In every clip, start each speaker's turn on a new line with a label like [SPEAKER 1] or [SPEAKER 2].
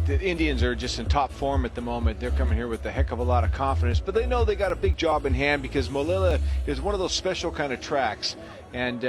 [SPEAKER 1] the Indians are just in top form at the moment. They're coming here with a heck of a lot of confidence, but they know they got a big job in hand because Malila is one of those special kind of tracks. And,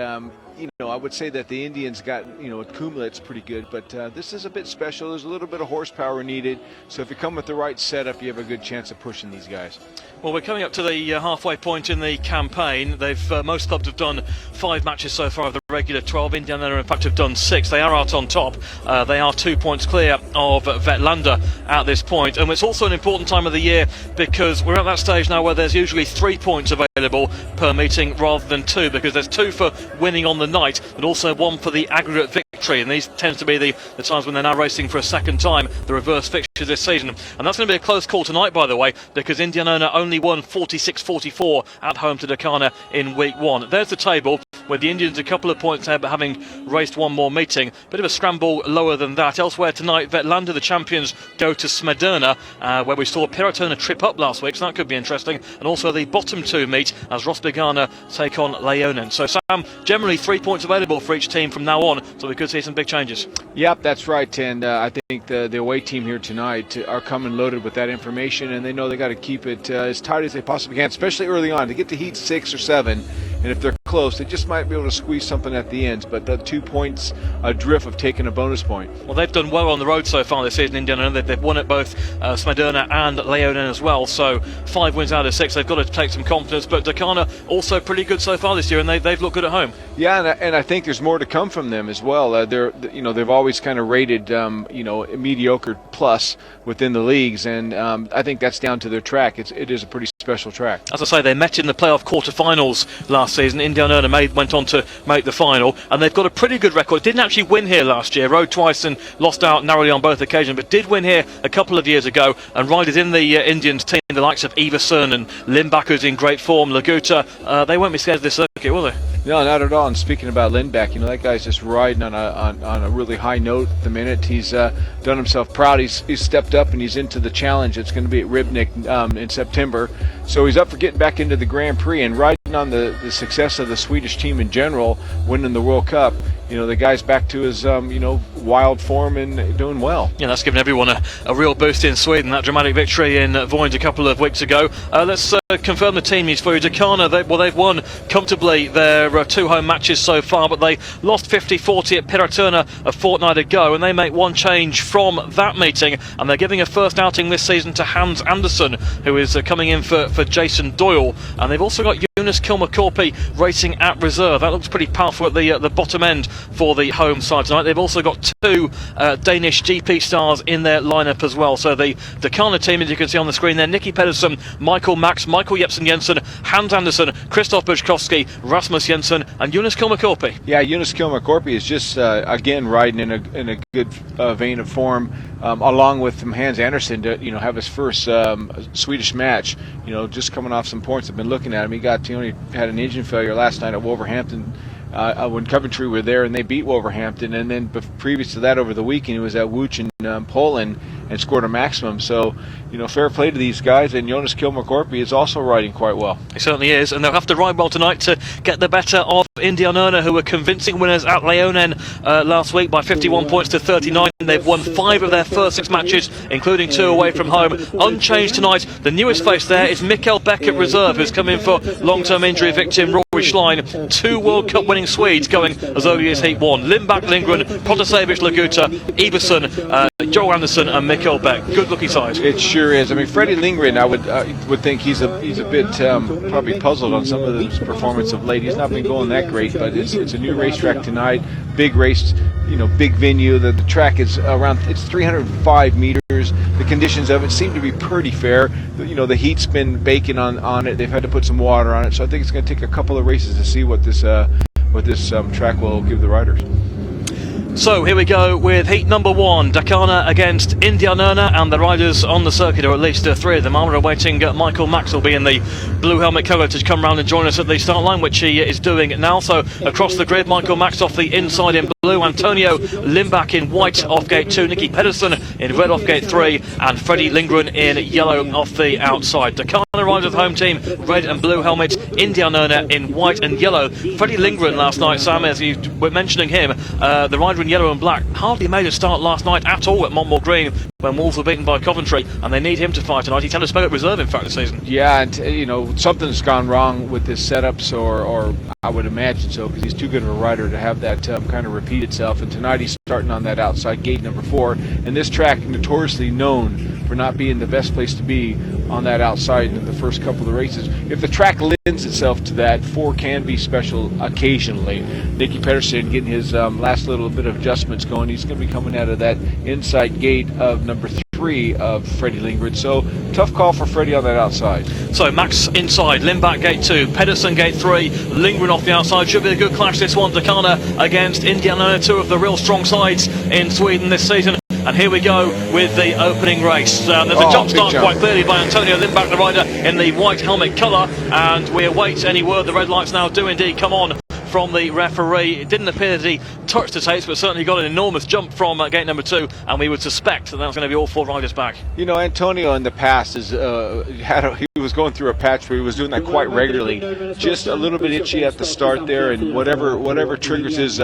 [SPEAKER 1] I would say that the Indians got, at Kumla it's pretty good, but this is a bit special. There's a little bit of horsepower needed. So if you come with the right setup, you have a good chance of pushing these guys.
[SPEAKER 2] Well, we're coming up to the halfway point in the campaign. Most clubs have done 5 matches so far of the regular 12. Indianerna, in fact, have done 6. They are out on top. They are 2 points clear of Vetlanda at this point. And it's also an important time of the year because we're at that stage now where there's usually 3 points available per meeting rather than 2, because there's 2 for winning on the night, but also 1 for the aggregate victory. And these tend to be the times when they're now racing for a second time, the reverse fixtures this season. And that's going to be a close call tonight, by the way, because Indianerna only won 46-44 at home to Dackarna in week 1. There's the table, with the Indians a couple of points ahead but having raced 1 more meeting. Bit of a scramble lower than that. Elsewhere tonight, Vetlanda, the champions, go to Smederna, where we saw Piratona trip up last week, so that could be interesting. And also the bottom 2 meet as Rosbigana take on Leonen. So Sam, generally 3 points available for each team from now on, so we could see some big changes.
[SPEAKER 1] Yep, that's right, and I think the away team here tonight are coming loaded with that information, and they know they got to keep it as tight as they possibly can, especially early on, to get to heat 6 or 7. And if they're close, they just might be able to squeeze something at the ends. But the 2 points adrift of taking a bonus point.
[SPEAKER 2] Well, they've done well on the road so far this season, Indiana. They've won at both Smederna and Leonen as well. So 5 wins out of 6. They've got to take some confidence. But Dackarna also pretty good so far this year, and they've looked good at home.
[SPEAKER 1] Yeah, and I think there's more to come from them as well. They've always kind of rated mediocre plus within the leagues, and I think that's down to their track. It is a pretty special track.
[SPEAKER 2] As I say, they met in the playoff quarterfinals last season. Indianerna went on to make the final, and they've got a pretty good record. Didn't actually win here last year, rode twice and lost out narrowly on both occasions, but did win here a couple of years ago, and riders in the Indians team, the likes of Iverson and Lindback, who's in great form, Laguta, they won't be scared of this circuit, will they?
[SPEAKER 1] No, not at all. And speaking about Lindback, that guy's just riding on a really high note at the minute. He's done himself proud. He's stepped up and he's into the challenge. It's going to be at Ribnik in September. So he's up for getting back into the Grand Prix and riding on the success of the Swedish team in general, winning the World Cup. The guy's back to his, wild form and doing well. Yeah, that's given everyone a real boost in Sweden, that dramatic victory in Voind a couple of weeks ago. Let's confirm the team needs for you. Dackarna, they've won comfortably their 2 home matches so far, but they lost 50-40 at Piratona a fortnight ago, and they make 1 change from that meeting, and they're giving a first outing this season to Hans Andersson, who is coming in for Jason Doyle. And they've also got Jonas Kilmakorpi racing at reserve. That looks pretty powerful at the bottom end for the home side tonight. They've also got 2 Danish GP stars in their lineup as well. So the Dackarna team, as you can see on the screen there, Nicky Pedersen, Michael Max, Michael Jepsen Jensen, Hans Andersson, Christoph Buchkowski, Rasmus Jensen and Jonas Kilmakorpi. Yeah, Jonas Kilmakorpi is just again riding in a good vein of form, along with Hans Andersson to have his first Swedish match. Just coming off some points. I've been looking at him. He only had an engine failure last night at Wolverhampton when Coventry were there, and they beat Wolverhampton. And then previous to that, over the weekend, he was at Łódź in Poland and scored a maximum. So, fair play to these guys. And Jonas Kilmakorpi is also riding quite well.
[SPEAKER 2] He certainly is, and they'll have to ride well tonight to get the better of Indianerna, who were convincing winners at Leonen last week by 51 points to 39. They've won 5 of their first 6 matches, including 2 away from home. Unchanged tonight, the newest face there is Mikkel Beck at reserve, who's come in for long-term injury victim Rory Schlein. 2 World Cup winning Swedes going as early as Heat 1. Lindback, Lindgren, Protasevich, Laguta, Iverson, Joe Anderson and Mikkel Beck. Good looking side.
[SPEAKER 1] It sure is. I mean, Freddie Lindgren, I would think he's a bit probably puzzled on some of his performance of late. He's not been going that great, but it's a new racetrack tonight. Big race, big venue. The track is it's 305 meters. The conditions of it seem to be pretty fair. The heat's been baking on it. They've had to put some water on it, so I think it's going to take a couple of races to see what this track will give the riders.
[SPEAKER 2] So here we go with heat number 1, Dackarna against Indianerna, and the riders on the circuit, or at least 3 of them, are awaiting Michael Max will be in the blue helmet colour to come round and join us at the start line, which he is doing now. So across the grid, Michael Max off the inside in blue, Antonio Lindback in white off gate 2, Nicky Pedersen in red off gate 3, and Freddie Lindgren in yellow off the outside. Dackarna riders of the home team, red and blue helmets, Indianerna in white and yellow. Freddie Lindgren last night, Sam, as you were mentioning him, the rider in yellow and black, hardly made a start last night at all at Monmore Green when Wolves were beaten by Coventry, and they need him to fight tonight. He's had a spell at reserve, in fact, this season.
[SPEAKER 1] Yeah, and something's gone wrong with his setups, or I would imagine so, because he's too good of a rider to have that kind of repeat itself. And tonight he's starting on that outside gate number 4, and this track notoriously known for not being the best place to be on that outside in the first couple of the races. If the track lends itself to that, 4 can be special occasionally. Nicky Pedersen getting his last little bit of adjustments going. He's going to be coming out of that inside gate of number 3 of Freddie Lindgren. So tough call for Freddie on that outside.
[SPEAKER 2] So Max inside, Lindback gate 2, Pedersen gate 3, Lindgren off the outside. Should be a good clash this one. Dackarna against Indianerna, 2 of the real strong sides in Sweden this season. And here we go with the opening race. There's a jump start quite clearly by Antonio Lindback, the rider in the white helmet colour, and we await any word. The red lights now do indeed come on from the referee. It didn't appear that he touched the tapes, but certainly got an enormous jump from gate number 2, and we would suspect that that's going to be all 4 riders back. You know,
[SPEAKER 1] Antonio in the past he was going through a patch where he was doing that quite regularly. Just a little bit itchy at the start there, and whatever triggers his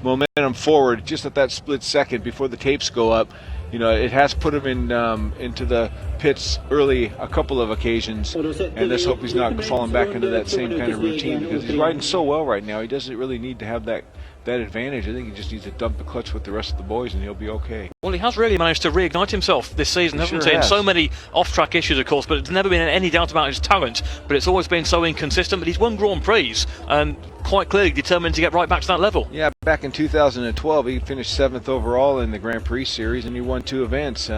[SPEAKER 1] momentum forward, just at that split second before the tapes go up, it has put him into the pits early a couple of occasions, and let's hope he's not falling back into that same kind of routine, because he's riding so well right now. He doesn't really need to have that advantage. I think he just needs to dump the clutch with the rest of the boys and he'll be okay.
[SPEAKER 2] Well, he has really managed to reignite himself this season, hasn't he? And so many off-track issues, of course, but there's never been any doubt about his talent, but it's always been so inconsistent. But he's won Grand Prix and quite clearly determined to get right back to that level.
[SPEAKER 1] Yeah, back in 2012 he finished 7th overall in the Grand Prix series, and he won 2 events.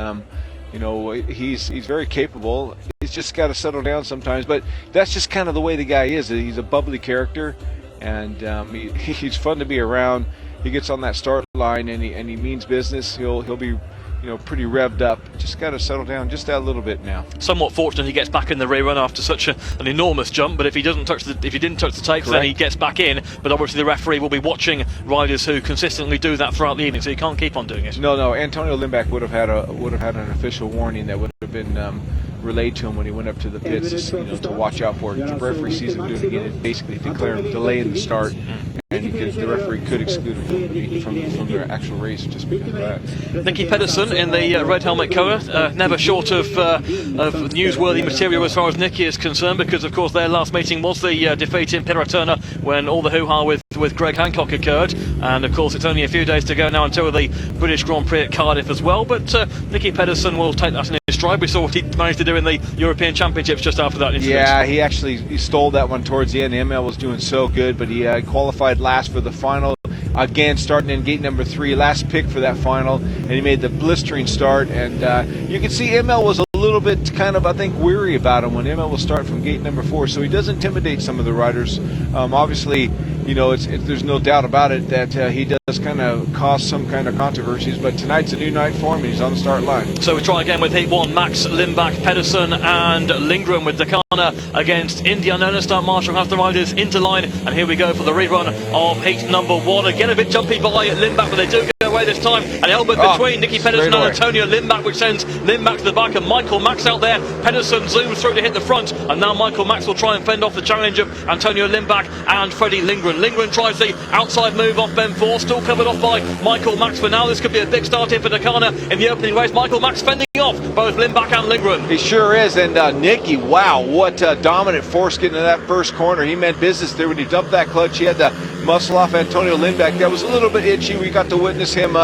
[SPEAKER 1] He's very capable. He's just got to settle down sometimes, but that's just kind of the way the guy is. He's a bubbly character, and he's fun to be around. He gets on that start line and he means business. He'll be pretty revved up. Just got to settle down just that little bit now.
[SPEAKER 2] Somewhat fortunate he gets back in the rerun after such an enormous jump, but if he didn't touch the tapes, then he gets back in. But obviously the referee will be watching riders who consistently do that throughout the evening, so you can't keep on doing it.
[SPEAKER 1] No. Antonio Lindback would have had an official warning that would have been relayed to him when he went up to the pits, to watch out for it. The referee sees him doing it again and basically delaying the start, and the referee could exclude him from the actual race just because of that.
[SPEAKER 2] Nicky Pedersen in the red helmet colour, never short of newsworthy material as far as Nicky is concerned, because of course their last meeting was the defeat in Piraterna when all the hoo-ha with Greg Hancock occurred, and of course it's only a few days to go now until the British Grand Prix at Cardiff as well, but Nicky Pedersen will take that in his stride. We saw what he managed to do in the European Championships just after that incident.
[SPEAKER 1] Yeah, he stole that one towards the end. ML was doing so good, but he qualified last for the final. Again, starting in gate number 3, last pick for that final, and he made the blistering start. And you can see ML was a little bit kind of, I think, weary about him when ML will start from gate number 4, so he does intimidate some of the riders. Obviously, there's no doubt about it that he does kind of cause some kind of controversies, but tonight's a new night for him and he's on the start line.
[SPEAKER 2] So we try again with heat 1, Max, Lindback, Pedersen and Lindgren with Dackarna against Indianerna. Start Marshall has the riders into line, and here we go for the rerun of heat number 1. Again a bit jumpy by Lindback, but they do get away this time. An elbow between Nicky Pedersen and Antonio Lindback, which sends Lindback to the back, and Michael Max out there. Pedersen zooms through to hit the front, and now Michael Max will try and fend off the challenge of Antonio Lindback and Freddie Lindgren. Lindgren tries the outside move off Ben 4, still covered off by Michael Max for now. This could be a big start here for Dackarna in the opening race. Michael Max fending off both Lindback and Lindgren.
[SPEAKER 1] He sure is, and Nicky, wow, what dominant force getting into that first corner. He meant business there when he dumped that clutch. He had to muscle off Antonio Lindback. That was a little bit itchy. We got to witness him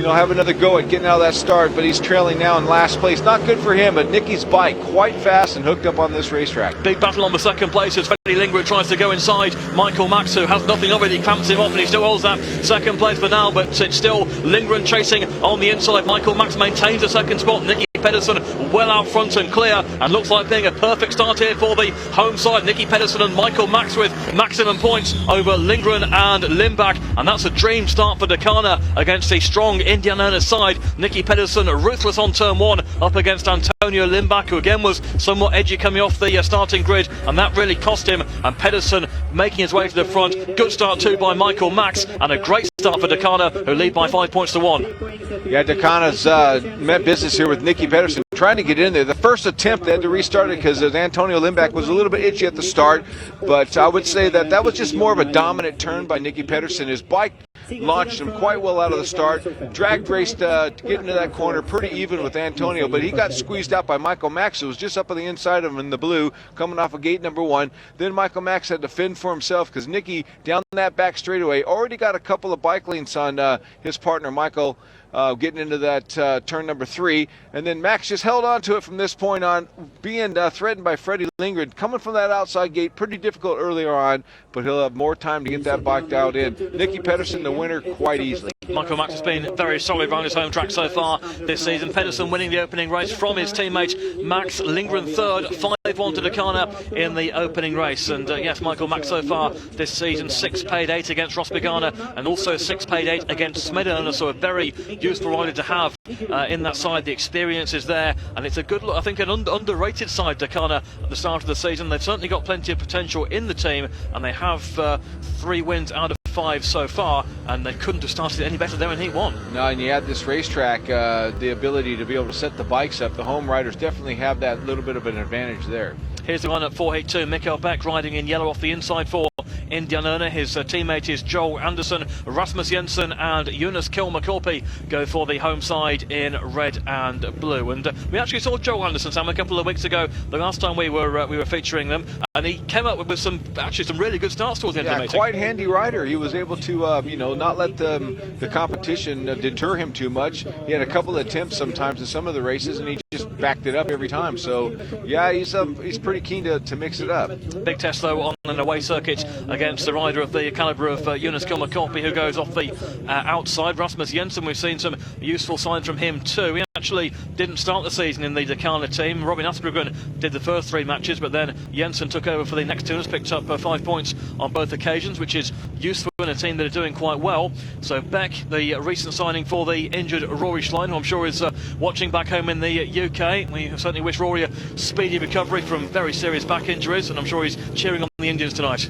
[SPEAKER 1] have another go at getting out of that start, but he's trailing now in last place. Not good for him, but Nicky's bike quite fast and hooked up on this racetrack.
[SPEAKER 2] Big battle on the second place as Freddie Lindgren tries to go inside Michael Max, who has nothing of it. He clamps him off and he still holds that second place for now, but it's still Lindgren chasing on the inside. Michael Max maintains the second spot. Nicky Pedersen well out front and clear, and looks like being a perfect start here for the home side. Nicky Pedersen and Michael Max with maximum points over Lindgren and Lindback, and that's a dream start for Dackarna against a strong Indianerna side. Nicky Pedersen ruthless on turn 1 up against Antonio Lindback, who again was somewhat edgy coming off the starting grid, and that really cost him. And Pedersen making his way to the front. Good start too by Michael Max, and a great start for Dackarna, who lead by 5 points to 1.
[SPEAKER 1] Yeah, Dackarna's met business here with Nicky Pedersen trying to get in there. The first attempt, they had to restart it because Antonio Lindback was a little bit itchy at the start, but I would say that was just more of a dominant turn by Nicky Pedersen. His bike launched him quite well out of the start, drag raced to get into that corner pretty even with Antonio, but he got squeezed out by Michael Max, who was just up on the inside of him in the blue, coming off of gate number 1. Then Michael Max had to fend for himself because Nicky, down that back straightaway, already got a couple of bike links on his partner, Michael, getting into that turn number 3, and then Max just held on to it from this point on, being threatened by Freddie Lindgren, coming from that outside gate, pretty difficult earlier on, but he'll have more time to get that bike dialed in. Nicky Pedersen, the winner, quite easily.
[SPEAKER 2] Michael Max has been very solid around his home track so far this season. Pedersen winning the opening race from his teammate Max, Lindgren third, 5-1 to Dackarna in the opening race. And yes, Michael Max so far this season, 6 paid 8 against Ross Begana and also 6 paid 8 against Smederna, so a very useful rider to have in that side. The experience is there, and it's a good look. I think an underrated side, Dackarna, at the start of the season. They've certainly got plenty of potential in the team, and they have 3 wins out of 5 so far, and they couldn't have started any better there in Heat 1.
[SPEAKER 1] No, and you add this racetrack, the ability to be able to set the bikes up. The home riders definitely have that little bit of an advantage there.
[SPEAKER 2] Here's the lineup for Heat 2. Mikael Beck riding in yellow off the inside for Indianerna. His teammate is Joel Anderson, Rasmus Jensen and Jonas Kilmakorpi go for the home side in red and blue. And we actually saw Joel Anderson, Sam, a couple of weeks ago, the last time we were featuring them, and he came up with some really good starts towards the end of the meeting.
[SPEAKER 1] Quite handy rider. He was able to not let the competition deter him too much. He had a couple of attempts sometimes in some of the races, and he just backed it up every time. So yeah, he's pretty keen to mix it up.
[SPEAKER 2] Big test though on an away circuit against the rider of the calibre of Jonas Kilmakorpi, who goes off the outside. Rasmus Jensen, we've seen some useful signs from him too. He actually didn't start the season in the Dackarna team. Robin Aspergren did the first 3 matches, but then Jensen took over for the next 2 and has picked up 5 points on both occasions, which is useful in a team that are doing quite well. So Beck, the recent signing for the injured Rory Schlein, who I'm sure is watching back home in the UK. We certainly wish Rory a speedy recovery from very serious back injuries, and I'm sure he's cheering on the Indians tonight.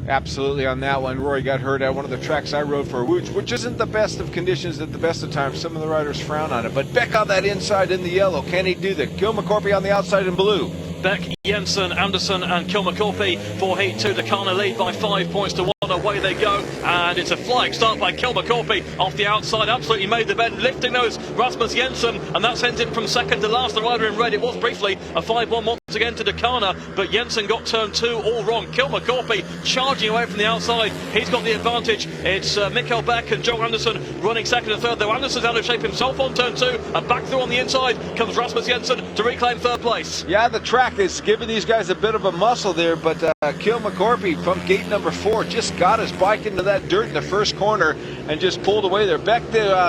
[SPEAKER 1] Absolutely on that one. Rory got hurt at one of the tracks I rode for, which isn't the best of conditions at the best of times. Some of the riders frown on it, but Beck on that inside in the yellow, can he do that? Kilmakorpi on the outside in blue.
[SPEAKER 2] Beck, Jensen, Anderson and Kilmakorpi for Heat 2. Dackarna lead by 5 points to 1. Away they go, and it's a flying start by Kilmakorpi off the outside, absolutely made the bend, lifting those Rasmus Jensen, and that sends him from second to last. The rider in red, it was briefly a 5-1 once again to Dackarna, but Jensen got turn 2 all wrong. Kilmakorpi charging away from the outside, he's got the advantage. It's Mikael Beck and Joe Anderson running second and third, though Anderson's out of shape himself on turn 2, and back through on the inside comes Rasmus Jensen to reclaim third place.
[SPEAKER 1] Yeah, the track is giving these guys a bit of a muscle there, but Kilmakorpi from gate number 4 just got his bike into that dirt in the first corner and just pulled away there. Beck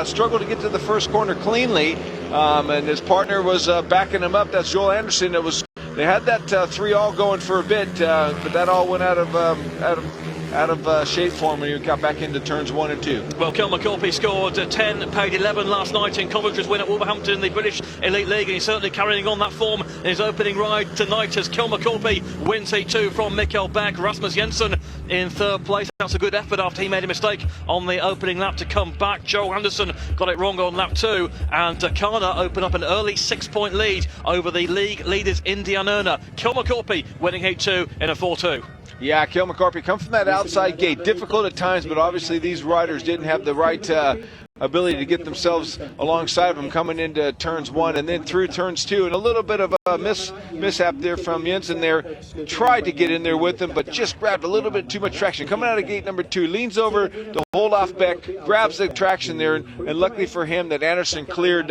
[SPEAKER 1] struggled to get to the first corner cleanly, and his partner was backing him up. That's Joel Anderson. They had that 3 all going for a bit, but that all went out of shape for him when he got back into turns 1 and 2.
[SPEAKER 2] Well, Kilmakorpi scored 10, paid 11 last night in Coventry's win at Wolverhampton in the British Elite League, and he's certainly carrying on that form in his opening ride tonight as Kilmakorpi wins Heat 2 from Mikael Beck. Rasmus Jensen in third place. That's a good effort after he made a mistake on the opening lap to come back. Joe Anderson got it wrong on lap 2, and Dackarna opened up an early 6-point lead over the league leaders Indianerna. Kilmakorpi winning Heat 2 in a 4-2.
[SPEAKER 1] Yeah, Kilmakorpi come from that outside gate. Difficult at times, but obviously these riders didn't have the right ability to get themselves alongside of him coming into turns 1 and then through turns 2. And a little bit of a mishap there from Jensen there. Tried to get in there with him, but just grabbed a little bit too much traction. Coming out of gate number 2, leans over to hold off Beck, grabs the traction there, and luckily for him that Anderson cleared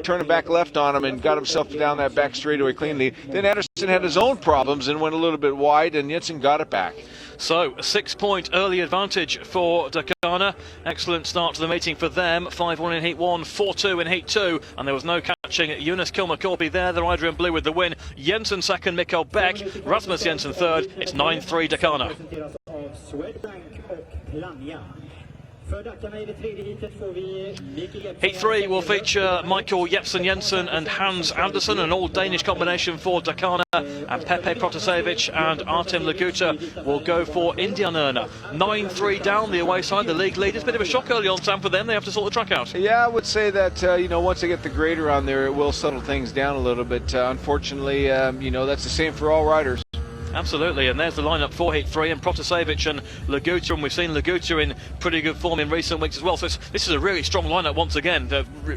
[SPEAKER 1] turning back left on him and got himself down that back straightaway cleanly. Then Anderson had his own problems and went a little bit wide, and Jensen got it back.
[SPEAKER 2] So, a 6-point early advantage for Dackarna. Excellent start to the meeting for them. 5-1 in Heat 1, 4-2 in Heat 2, and there was no catching Jonas Kilmakorpi there, the rider in blue with the win. Jensen second, Mikael Beck, Rasmus Jensen third. It's 9-3 Dackarna. Heat 3 will feature Michael Jepsen Jensen and Hans Andersen, an all-Danish combination for Dackarna, and Pepe Protasevich and Artem Laguta will go for Indianerna. 9-3 down the away side, the league leaders. Bit of a shock early on, Sam, for them. They have to sort the track out.
[SPEAKER 1] Yeah, I would say that, once they get the grader on there, it will settle things down a little bit. Unfortunately, that's the same for all riders.
[SPEAKER 2] Absolutely, and there's the lineup for Heat 3, and Protasevich and Laguta, and we've seen Laguta in pretty good form in recent weeks as well. So this is a really strong lineup once again,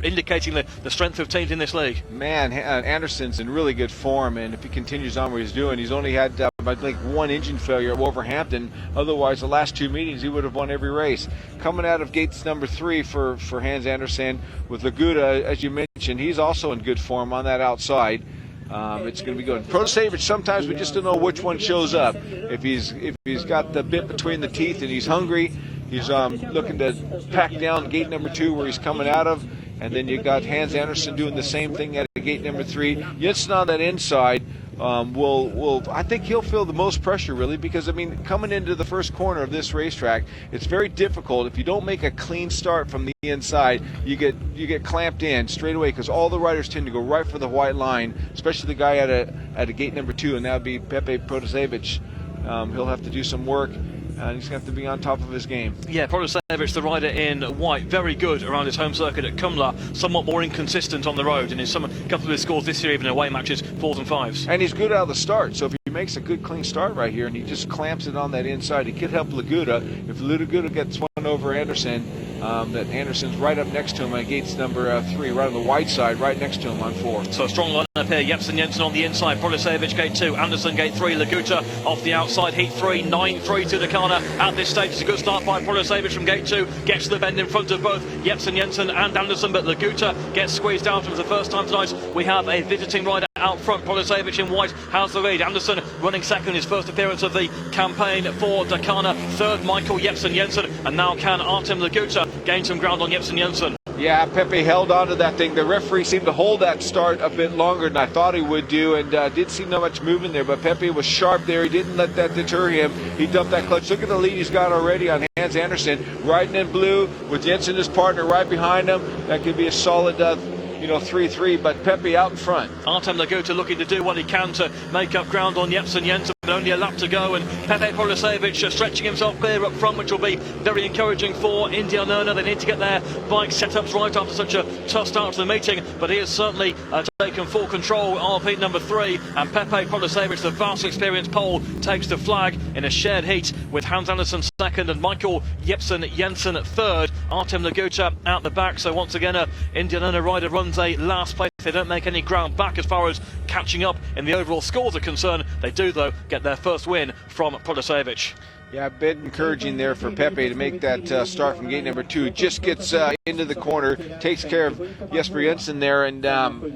[SPEAKER 2] indicating the strength of teams in this league.
[SPEAKER 1] Man, Anderson's in really good form, and if he continues on what he's doing, he's only had I think one engine failure at Wolverhampton. Otherwise, the last two meetings he would have won every race. Coming out of gates number 3 for Hans Andersen with Laguta, as you mentioned, he's also in good form on that outside. It's going to be good. Protasevich, sometimes we just don't know which one shows up. If he's got the bit between the teeth and he's hungry, he's looking to pack down gate number 2 where he's coming out of, and then you got Hans Andersen doing the same thing at gate number 3. Jensen on that inside I think he'll feel the most pressure, really, because coming into the first corner of this racetrack, it's very difficult. If you don't make a clean start from the inside, you get clamped in straight away, because all the riders tend to go right for the white line, especially the guy at a gate number 2, and that would be Pepe Protasevich. He'll have to do some work, and he's going to have to be on top of his game. Yeah,
[SPEAKER 2] Protasevich, the rider in white, very good around his home circuit at Kumla, somewhat more inconsistent on the road, and in a couple of his scores this year, even in away matches, 4s and 5s.
[SPEAKER 1] And he's good out of the start, so if he makes a good clean start right here and he just clamps it on that inside, he could help Laguta. If Laguta gets one over Andersen, that Andersen's right up next to him on gates number 3, right on the white side, right next to him on 4.
[SPEAKER 2] So a strong lineup here. Jepsen Jensen on the inside, Protasevich gate 2, Andersen gate 3, Laguta off the outside, Heat 3, 9-3 to Dackarna. At this stage, it's a good start by Protasevich from gate 2, gets to the bend in front of both Jepsen Jensen and Andersen, but Laguta gets squeezed out. For the first time tonight, we have a visiting rider out front. Protasevich in white has the lead. Andersen running second, his first appearance of the campaign for Dackarna. Third, Michael Jepsen Jensen, and now can Artem Laguta gain some ground on Jepsen Jensen.
[SPEAKER 1] Yeah, Pepe held on to that thing. The referee seemed to hold that start a bit longer than I thought he would do, and didn't seem no much movement there, but Pepe was sharp there. He didn't let that deter him. He dumped that clutch. Look at the lead he's got already on Hans Andersen, riding in blue with Jensen, his partner, right behind him. That could be a solid 3-3, but Pepe out in front.
[SPEAKER 2] Artem Laguta looking to do what he can to make up ground on Jepsen Jensen, but only a lap to go, and Pepe Protasevich stretching himself clear up front, which will be very encouraging for Indianerna. They need to get their bike setups right after such a tough start to the meeting, but he has certainly taken full control of heat number 3, and Pepe Protasevich, the vastly experienced Pole, takes the flag in a shared heat with Hans Andersen second and Michael Jepsen Jensen third. Artem Laguta out the back, so once again Indianerna rider runs a last place. They don't make any ground back as far as catching up in the overall scores are concerned. They do, though, get their first win from Protasevich.
[SPEAKER 1] Yeah, a bit encouraging there for Pepe to make that start from gate number 2. Just gets into the corner, takes care of Jesper Jensen there, and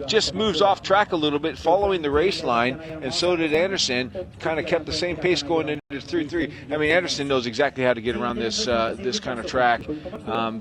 [SPEAKER 1] just moves off track a little bit following the race line, and so did Andersen. Kind of kept the same pace going into 3-3. Andersen knows exactly how to get around this kind of track,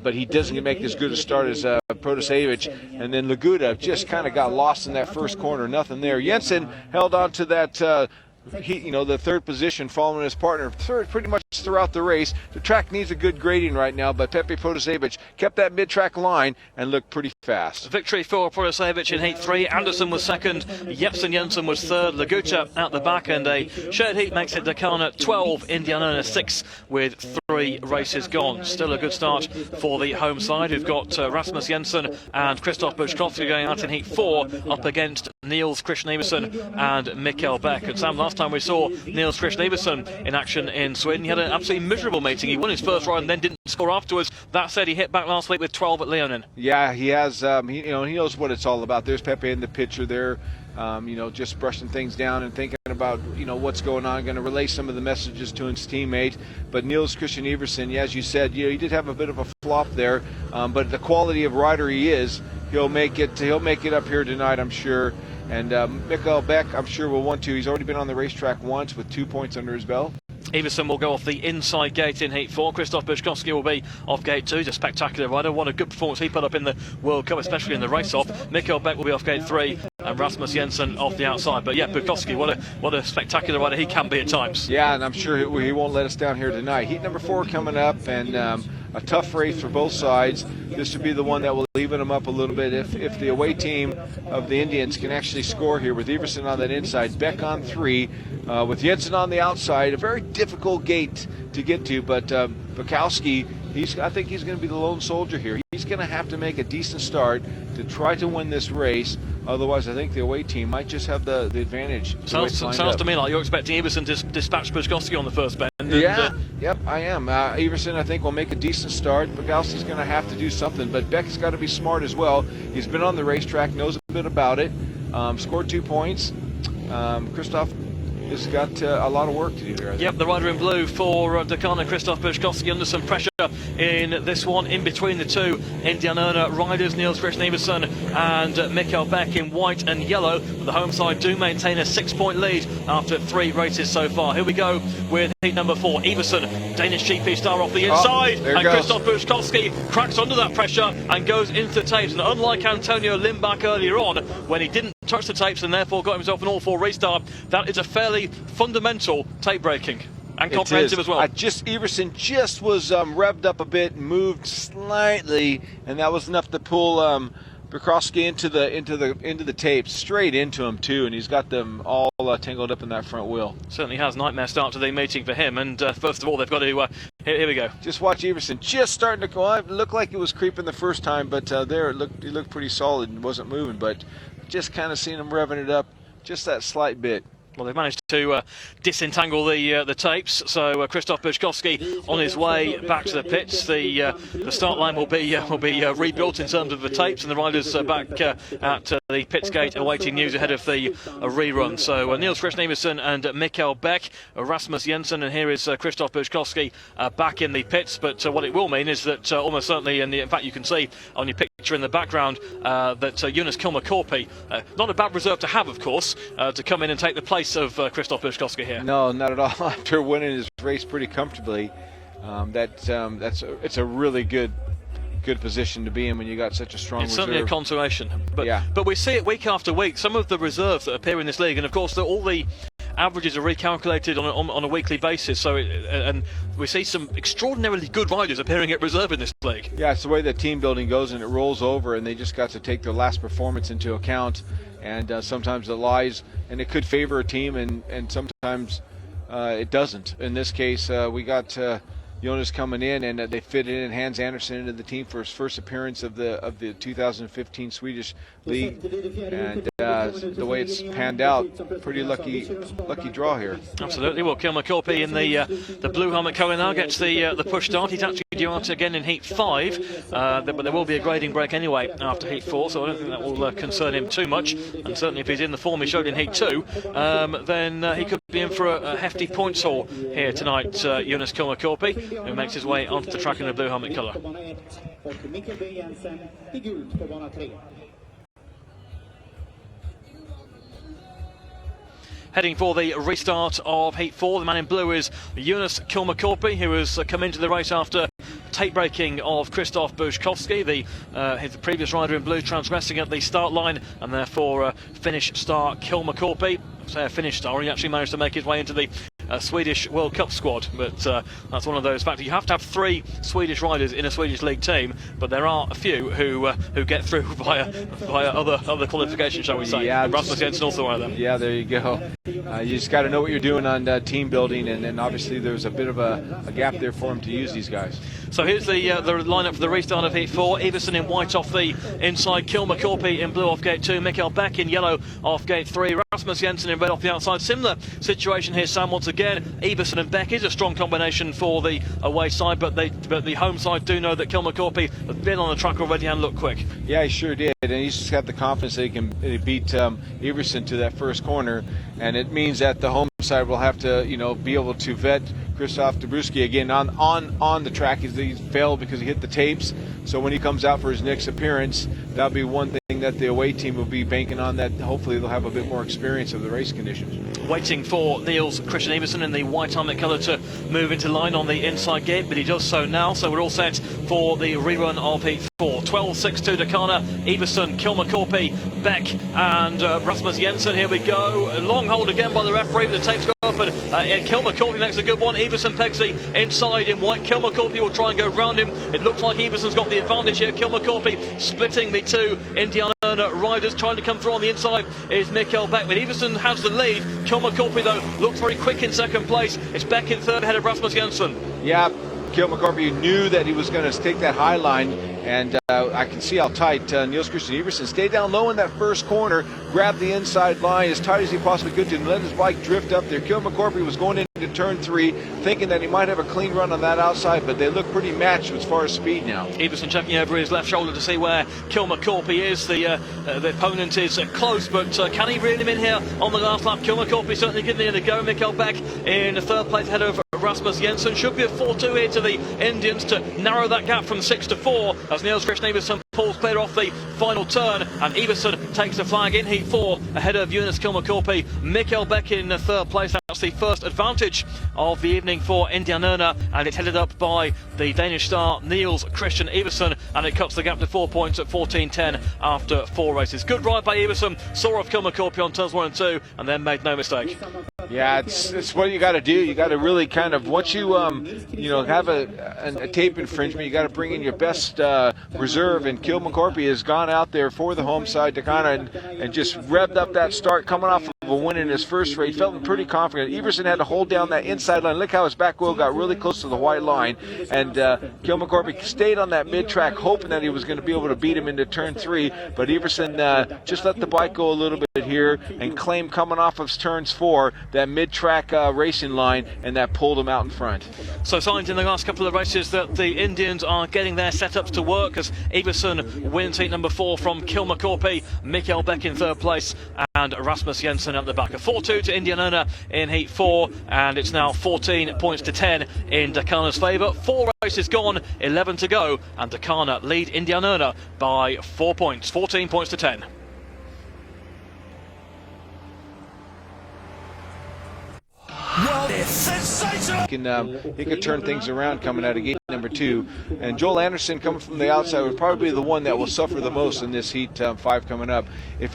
[SPEAKER 1] but he doesn't make as good a start as Protasevich. And then Laguta just kind of got lost in that first corner, nothing there. Jensen held on to that the third position following his partner pretty much throughout the race. The track needs a good grading right now, but Pepe Protasevich kept that mid-track line and looked pretty fast.
[SPEAKER 2] Victory for Protasevich in heat 3. Andersen was second, Jepsen Jensen was third, Laguta out the back, and a shared heat makes it Dackarna 12, Indianerna 6 with 3 races gone. Still a good start for the home side, who've got Rasmus Jensen and Christoph Buchkowski going out in heat 4 up against Niels Christian Iversen and Mikkel Beck. And Sam, last time we saw Niels Christian Iversen in action in Sweden, he had an absolutely miserable meeting. He won his first ride and then didn't score afterwards. That said, he hit back last week with 12 at Leonin.
[SPEAKER 1] Yeah, he has. He knows what it's all about. There's Pepe in the picture there. Just brushing things down and thinking about, what's going on, going to relay some of the messages to his teammate. But Niels Christian Iversen, as you said, he did have a bit of a flop there, but the quality of rider he is, he'll make it up here tonight, I'm sure. And Mikkel Beck, I'm sure, will want to. He's already been on the racetrack once with 2 points under his belt.
[SPEAKER 2] Iversen will go off the inside gate in heat 4. Christoph Buchkowski will be off gate 2. He's a spectacular rider. What a good performance he put up in the World Cup, especially in the race-off. Mikkel Beck will be off gate 3 and Rasmus Jensen off the outside. But yeah, Buchkowski, what a spectacular rider he can be at times.
[SPEAKER 1] Yeah, and I'm sure he won't let us down here tonight. Heat number 4 coming up, and a tough race for both sides. This would be the one that will even them up a little bit if the away team of the Indians can actually score here, with Everson on that inside, Beck on 3, with Jensen on the outside. A very difficult gate to get to, but Bukowski, I think he's going to be the lone soldier here. He's going to have to make a decent start to try to win this race. Otherwise, I think the away team might just have the advantage.
[SPEAKER 2] Sounds to me like you're expecting Everson to dispatch Bukowski on the first bend.
[SPEAKER 1] Yep, I am. Everson, I think, will make a decent start. Bukowski's going to have to do something, but Beck's got to be smart as well. He's been on the racetrack, knows a bit about it, scored 2 points. Christoph has got a lot of work to do there.
[SPEAKER 2] Yep, the rider in blue for Dackarna, Christoph Bukowski, under some pressure in this one, in between the two Indianerna riders, Niels Christian Everson and Mikael Beck in white and yellow. The home side do maintain a 6-point lead after 3 races so far. Here we go with heat number 4. Everson, Danish GP star, off the inside, and Christoph Bukowski cracks under that pressure and goes into the tapes. And unlike Antonio Lindbach earlier on, when he didn't touch the tapes and therefore got himself an all-4 restart, that is a fairly fundamental tape breaking. And comprehensive as well.
[SPEAKER 1] Everson just was revved up a bit, moved slightly, and that was enough to pull Bukowski into the tapes, straight into him too, and he's got them all tangled up in that front wheel.
[SPEAKER 2] Certainly has. Nightmare start to the meeting for him. And first of all, they've got to. Here we go.
[SPEAKER 1] Just watch Everson just starting to go up. It looked like it was creeping the first time, but there it looked pretty solid and wasn't moving. But just kind of seeing him revving it up, just that slight bit.
[SPEAKER 2] Well, they've managed to disentangle the tapes, so Christoph Bukowski on his way back to the pits. The start line will be rebuilt in terms of the tapes, and the riders back at the pits gate awaiting news ahead of the rerun. So Niels Christian Everson and Mikael Beck, Rasmus Jensen, and here is Christoph Bukowski back in the pits. But what it will mean is that almost certainly, and in fact you can see on your picture in the background that Jonas Kilmer-Korpi, not a bad reserve to have, of course, to come in and take the place of Christoph Bukowski here.
[SPEAKER 1] No, not at all. After winning his race pretty comfortably, it's a really good position to be in when you got such a strong reserve.
[SPEAKER 2] It's certainly a consolation. But we see it week after week. Some of the reserves that appear in this league, and of course all the averages are recalculated on a weekly basis. So and we see some extraordinarily good riders appearing at reserve in this league.
[SPEAKER 1] Yeah, it's the way that team building goes, and it rolls over, and they just got to take their last performance into account. And sometimes it lies, and it could favor a team, and sometimes it doesn't. In this case, we got Jonas coming in, and they fitted in Hans Andersen into the team for his first appearance of the 2015 Swedish League, and the way it's panned out, pretty lucky draw here.
[SPEAKER 2] Absolutely. Well, Kilmer-Korpi in the blue helmet colour now gets the push start. He's actually due out again in heat 5, but there will be a grading break anyway after heat 4, so I don't think that will concern him too much. And certainly if he's in the form he showed in heat 2, then he could be in for a hefty points haul here tonight. Jonas Kilmer-Korpi, who makes his way onto the track in the blue helmet colour. Heading for the restart of heat 4, the man in blue is Jonas Kilmer-Korpi, who has come into the race after tape breaking of Christoph Bukowski, the previous rider in blue, transgressing at the start line, and therefore Finnish star Kilmer-Korpi. Say a Finnish star, he actually managed to make his way into the Swedish World Cup squad, but that's one of those factors. You have to have 3 Swedish riders in a Swedish league team, but there are a few who get through via other qualifications, shall we say.
[SPEAKER 1] Yeah,
[SPEAKER 2] Rasmus Jensen also one of them.
[SPEAKER 1] Yeah, there you go. You just got to know what you're doing on team building, and then obviously there's a bit of a gap there for him to use these guys.
[SPEAKER 2] So here's the lineup for the restart of heat 4. Everson in white off the inside, Kilmer-Korpi in blue off gate 2, Mikael Beck in yellow off gate 3, Rasmus Jensen in red off the outside. Similar situation here, Sam, once again. Everson and Beck is a strong combination for the away side, but the home side do know that Kilmer-Korpi has been on the track already and looked quick.
[SPEAKER 1] Yeah, he sure did, and he's just got the confidence that he can beat Everson to that first corner, and it means that the home side will have to, be able to vet Christoph Bukowski again on the track. He failed because he hit the tapes, so when he comes out for his next appearance, that'll be one thing assuming that the away team will be banking on that. Hopefully they'll have a bit more experience of the race conditions.
[SPEAKER 2] Waiting for Niels Christian Everson in the white helmet colour to move into line on the inside gate, but he does so now, so we're all set for the rerun of Heat 4. 12.62 Dackarna, Everson, Kilmacorpy, Beck and Rasmus Jensen. Here we go. Long hold again by the referee, but the tapes go up, and Kilmacorpy makes a good one. Everson pegs the inside in white. Kilmacorpy will try and go round him. It looks like Everson's got the advantage here. Kilmacorpy splitting the two Indianerna riders. Trying to come through on the inside is Mikael Beck, but Everson has the lead. Kilmacorpy though looks very quick in second place. It's Beck in third ahead of Rasmus Jensen.
[SPEAKER 1] Yeah, Kilmacorpy knew that he was going to take that high line, and I can see how tight Niels Christian Everson stayed down low in that first corner, grabbed the inside line as tight as he possibly could to let his bike drift up there. Kilmacorpy was going into turn 3 thinking that he might have a clean run on that outside, but they look pretty matched as far as speed now.
[SPEAKER 2] Everson checking over his left shoulder to see where Kilmacorpy is. The opponent is close, but can he reel him in here on the last lap? Kilmacorpy certainly giving it a go. Mikael Beck in the third place ahead of Rasmus Jensen. Should be a 4-2 here to the Indians to narrow that gap from 6 to 4 as Niels Christian Everson pulls clear off the final turn, and Everson takes the flag in Heat 4 ahead of Jonas Kilmacorpy. Mikael Beck in third place. That's the first advantage of the evening for Indianerna, and it's headed up by the Danish star Niels Christian Everson, and it cuts the gap to 4 points at 14.10 after 4 races. Good ride by Everson, saw off Kilmacorpy on turns 1 and 2, and then made no mistake.
[SPEAKER 1] Yeah, it's what you got to do. You got to really kind of, once you have a tape infringement, you got to bring in your best reserve. And Kilmacorpy has gone out there for the home side to kind of and just revved up that start, coming off of a win in his first race. Felt pretty confident. Everson had to hold down that inside line. Look how his back wheel got really close to the white line, and Kilmacorpy stayed on that mid-track, hoping that he was going to be able to beat him into turn 3. But Everson just let the bike go a little bit here and claimed coming off of turns 4 that mid-track racing line, and that pulled him out in front.
[SPEAKER 2] So signs in the last couple of races that the Indians are getting their setups to work as Everson wins heat number 4 from Kilmacorpy, Mikael Beck in third place, and Rasmus Jensen at the back. A 4-2 to Indianerna in heat 4, and it's now 14 points to 10 in Dackarna's favour. 4 races gone, 11 to go, and Dackarna lead Indianerna by 4 points, 14 points to 10.
[SPEAKER 1] He could turn things around coming out of gate number 2, and Joel Anderson coming from the outside would probably be the one that will suffer the most in this heat 5 coming up. If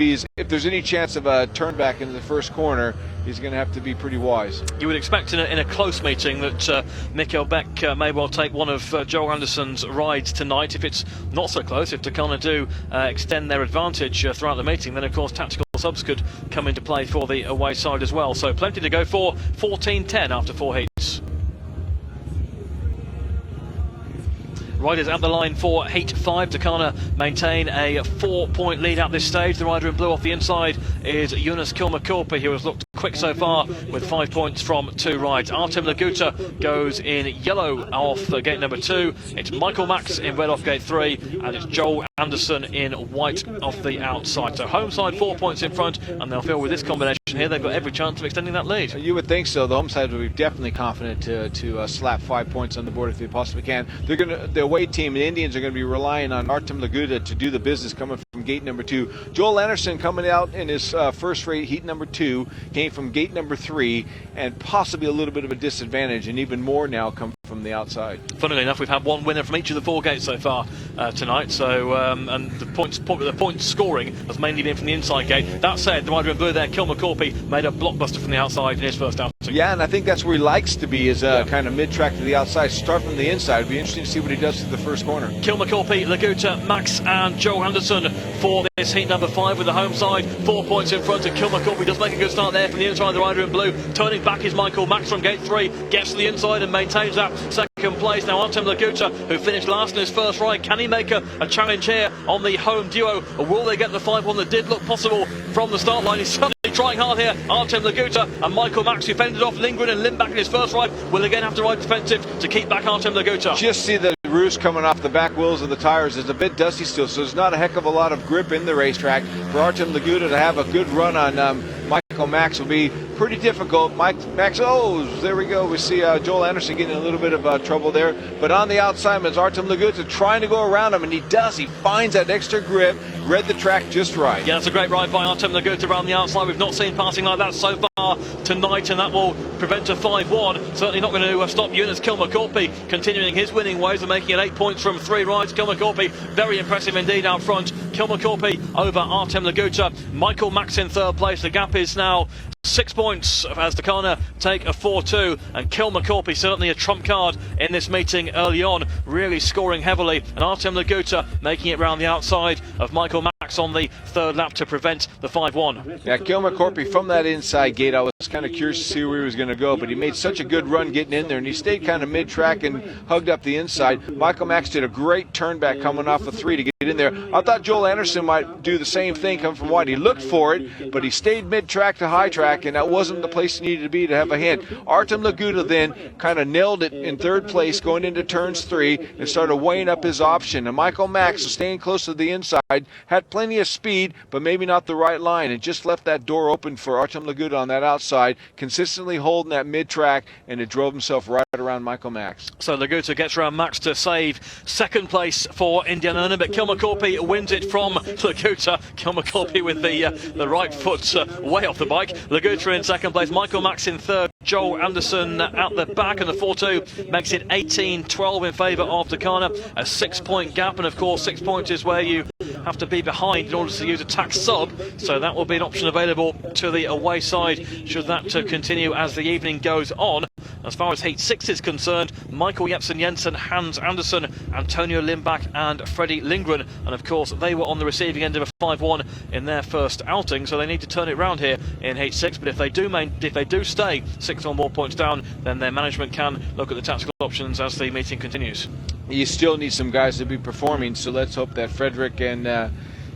[SPEAKER 1] there's any chance of a turn back into the first corner, he's going to have to be pretty wise.
[SPEAKER 2] You would expect in a close meeting that Mikael Beck may well take one of Joel Anderson's rides tonight. If it's not so close, if Dackarna do extend their advantage throughout the meeting, then of course tactical subs could come into play for the away side as well. So plenty to go for. 14-10 after 4 heats. Riders at the line for heat 5. Dackarna maintain a 4-point lead at this stage. The rider in blue off the inside is Jonas Kilmacorpy, who has looked quick so far with 5 points from 2 rides. Artem Laguta goes in yellow off gate number 2. It's Michael Max in red off gate 3, and it's Joel Anderson in white off the outside. So home side 4 points in front, and they'll feel with this combination here they've got every chance of extending that lead.
[SPEAKER 1] You would think so. The home side would be definitely confident to slap 5 points on the board if they possibly can. The away team, the Indians, are going to be relying on Artem Laguta to do the business coming from gate number 2. Joel Anderson coming out in his first race, heat number 2, came from gate number 3, and possibly a little bit of a disadvantage, and even more now come from the outside.
[SPEAKER 2] Funnily enough, we've had one winner from each of the 4 gates so far tonight. So and the points scoring has mainly been from the inside gate. That said, the rider in blue there, Kilmacorpy, made a blockbuster from the outside in his first outing.
[SPEAKER 1] Yeah, and I think that's where he likes to be, is kind of mid-track to the outside. Start from the inside. It'll be interesting to see what he does to the first corner.
[SPEAKER 2] Kilmacorpy, Laguta, Max and Joel Anderson for this heat number 5 with the home side. 4 points in front, and Kilmacorpy does make a good start there from the inside. The rider in blue turning back is Michael Max from gate 3, gets to the inside and maintains that second place. Now Artem Laguta, who finished last in his first ride, can he make a challenge here on the home duo, or will they get the 5-1 that did look possible from the start line? He's certainly trying hard here. Artem Laguta and Michael Max, who fended off Lindgren and Lindback in his first ride, will again have to ride defensive to keep back Artem Laguta.
[SPEAKER 1] Just see the roost coming off the back wheels of the tires. It's a bit dusty still, so there's not a heck of a lot of grip in the racetrack for Artem Laguta to have a good run on Michael Michael Max will be pretty difficult. Max, there we go. We see Joel Anderson getting a little bit of trouble there. But on the outside is Artem Laguta trying to go around him, and he does. He finds that extra grip, read the track just right.
[SPEAKER 2] Yeah, that's a great ride by Artem Laguta around the outside. We've not seen passing like that so far tonight, and that will prevent a 5-1. Certainly not going to stop Eunice Kilmacorpy continuing his winning ways and making it 8 points from 3 rides. Kilmacorpy, very impressive indeed out front. Kilmacorpy over Artem Laguta. Michael Max in third place. The gap is now 6 points as Dackarna take a 4-2, and Kilmacorpy certainly a trump card in this meeting early on, really scoring heavily, and Artem Laguta making it round the outside of Michael Max on the third lap to prevent the 5-1.
[SPEAKER 1] Yeah, Kilmacorpy from that inside gate, I was kind of curious to see where he was going to go, but he made such a good run getting in there, and he stayed kind of mid-track and hugged up the inside. Michael Max did a great turn back coming off of 3 to get in there. I thought Joel Anderson might do the same thing coming from wide. He looked for it, but he stayed mid-track to high track, and that wasn't the place he needed to be to have a hint. Artem Laguta then kind of nailed it in third place going into turns 3 and started weighing up his option. And Michael Max, staying close to the inside, had plenty of speed, but maybe not the right line, and just left that door open for Artem Laguta on that outside, consistently holding that mid-track, and it drove himself right around Michael Max.
[SPEAKER 2] So Laguta gets around Max to save second place for Indianerna, but Kilmacorpy wins it from Laguta. Kilmacorpy with the right foot way off the bike. Laguta in second place, Michael Max in third, Joel Anderson at the back, and the 4-2 makes it 18-12 in favour of Dackarna. A 6-point gap, and of course 6 points is where you have to be behind in order to use a tax sub, so that will be an option available to the away side should that continue as the evening goes on. As far as Heat 6 is concerned, Michael Jensen, Hans Andersen, Antonio Limbach and Freddie Lindgren, and of course they were on the receiving end of a 5-1 in their first outing, so they need to turn it round here in Heat 6. But if they do stay 6 or more points down, then their management can look at the tactical options as the meeting continues.
[SPEAKER 1] You still need some guys to be performing, so let's hope that Frederick and